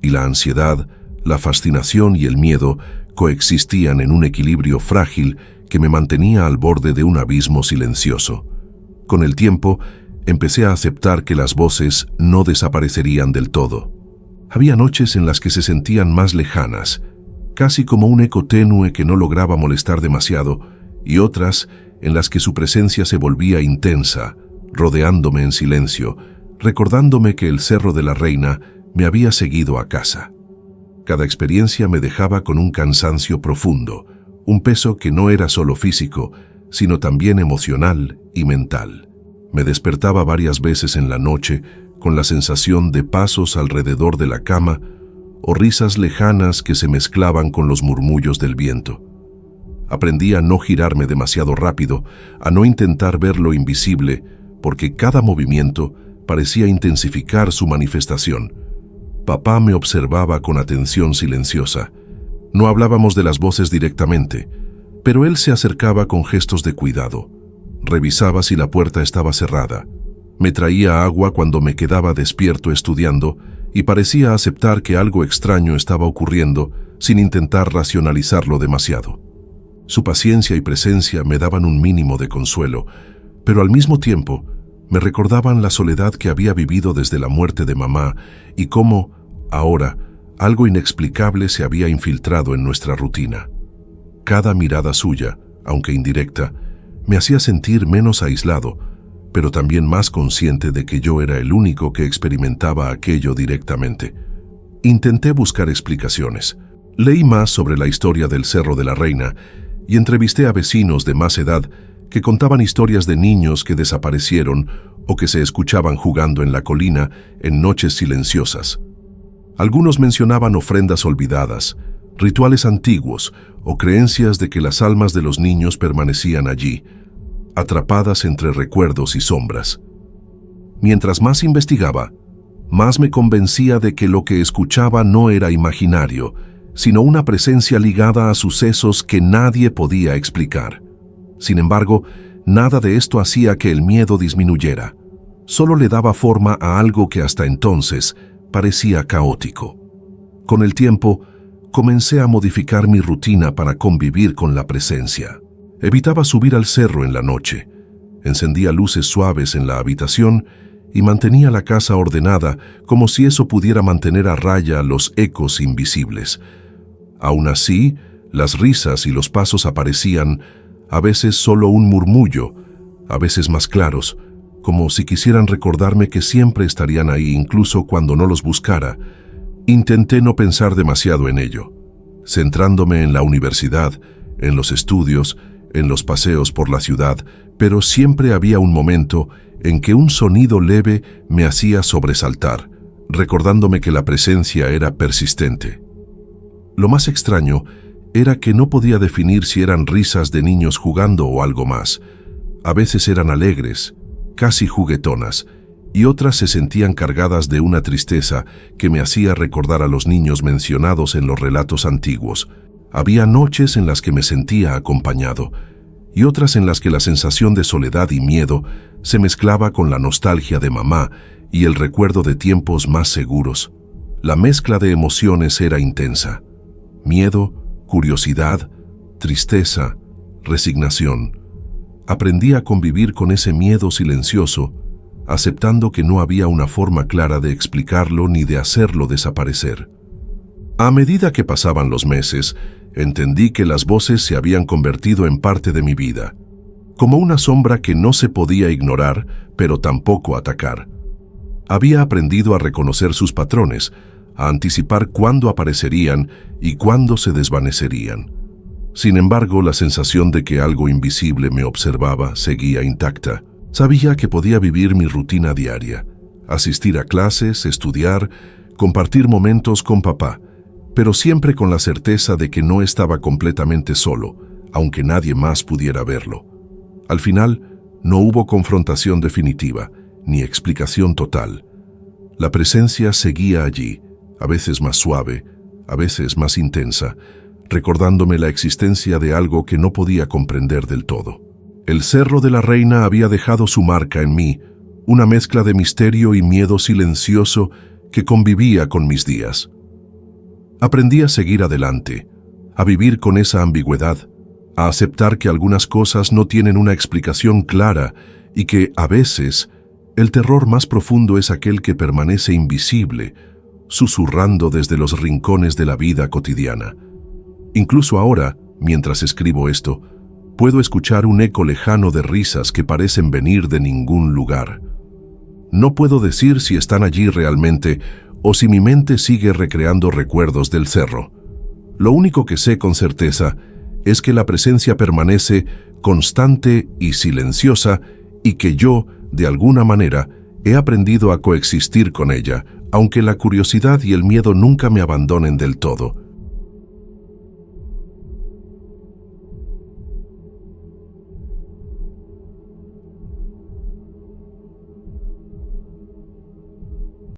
y la ansiedad, la fascinación y el miedo coexistían en un equilibrio frágil que me mantenía al borde de un abismo silencioso. Con el tiempo, empecé a aceptar que las voces no desaparecerían del todo. Había noches en las que se sentían más lejanas, casi como un eco tenue que no lograba molestar demasiado, y otras en las que su presencia se volvía intensa, rodeándome en silencio, recordándome que el Cerro de la Reina me había seguido a casa. Cada experiencia me dejaba con un cansancio profundo, un peso que no era solo físico, sino también emocional y mental. Me despertaba varias veces en la noche con la sensación de pasos alrededor de la cama o risas lejanas que se mezclaban con los murmullos del viento. Aprendí a no girarme demasiado rápido, a no intentar ver lo invisible, porque cada movimiento parecía intensificar su manifestación. Papá me observaba con atención silenciosa. No hablábamos de las voces directamente, pero él se acercaba con gestos de cuidado. Revisaba si la puerta estaba cerrada. Me traía agua cuando me quedaba despierto estudiando y parecía aceptar que algo extraño estaba ocurriendo sin intentar racionalizarlo demasiado. Su paciencia y presencia me daban un mínimo de consuelo, pero al mismo tiempo me recordaban la soledad que había vivido desde la muerte de mamá y cómo, ahora, algo inexplicable se había infiltrado en nuestra rutina. Cada mirada suya, aunque indirecta, Me hacía sentir menos aislado, pero también más consciente de que yo era el único que experimentaba aquello directamente. Intenté buscar explicaciones. Leí más sobre la historia del Cerro de la Reina y entrevisté a vecinos de más edad que contaban historias de niños que desaparecieron o que se escuchaban jugando en la colina en noches silenciosas. Algunos mencionaban ofrendas olvidadas, rituales antiguos o creencias de que las almas de los niños permanecían allí, atrapadas entre recuerdos y sombras. Mientras más investigaba, más me convencía de que lo que escuchaba no era imaginario, sino una presencia ligada a sucesos que nadie podía explicar. Sin embargo, nada de esto hacía que el miedo disminuyera. Solo le daba forma a algo que hasta entonces parecía caótico. Con el tiempo, comencé a modificar mi rutina para convivir con la presencia. Evitaba subir al cerro en la noche, encendía luces suaves en la habitación y mantenía la casa ordenada como si eso pudiera mantener a raya los ecos invisibles. Aún así, las risas y los pasos aparecían, a veces solo un murmullo, a veces más claros, como si quisieran recordarme que siempre estarían ahí incluso cuando no los buscara. Intenté no pensar demasiado en ello, centrándome en la universidad, en los estudios, en los paseos por la ciudad, pero siempre había un momento en que un sonido leve me hacía sobresaltar, recordándome que la presencia era persistente. Lo más extraño era que no podía definir si eran risas de niños jugando o algo más. A veces eran alegres, casi juguetonas, y otras se sentían cargadas de una tristeza que me hacía recordar a los niños mencionados en los relatos antiguos. Había noches en las que me sentía acompañado, y otras en las que la sensación de soledad y miedo se mezclaba con la nostalgia de mamá y el recuerdo de tiempos más seguros. La mezcla de emociones era intensa. Miedo, curiosidad, tristeza, resignación. Aprendí a convivir con ese miedo silencioso, aceptando que no había una forma clara de explicarlo ni de hacerlo desaparecer. A medida que pasaban los meses, entendí que las voces se habían convertido en parte de mi vida, como una sombra que no se podía ignorar, pero tampoco atacar. Había aprendido a reconocer sus patrones, a anticipar cuándo aparecerían y cuándo se desvanecerían. Sin embargo, la sensación de que algo invisible me observaba seguía intacta. Sabía que podía vivir mi rutina diaria, asistir a clases, estudiar, compartir momentos con papá, pero siempre con la certeza de que no estaba completamente solo, aunque nadie más pudiera verlo. Al final, no hubo confrontación definitiva, ni explicación total. La presencia seguía allí, a veces más suave, a veces más intensa, recordándome la existencia de algo que no podía comprender del todo. El Cerro de la Reina había dejado su marca en mí, una mezcla de misterio y miedo silencioso que convivía con mis días. Aprendí a seguir adelante, a vivir con esa ambigüedad, a aceptar que algunas cosas no tienen una explicación clara y que, a veces, el terror más profundo es aquel que permanece invisible, susurrando desde los rincones de la vida cotidiana. Incluso ahora, mientras escribo esto, puedo escuchar un eco lejano de risas que parecen venir de ningún lugar. No puedo decir si están allí realmente o si mi mente sigue recreando recuerdos del cerro. Lo único que sé con certeza es que la presencia permanece constante y silenciosa y que yo, de alguna manera, he aprendido a coexistir con ella, aunque la curiosidad y el miedo nunca me abandonen del todo.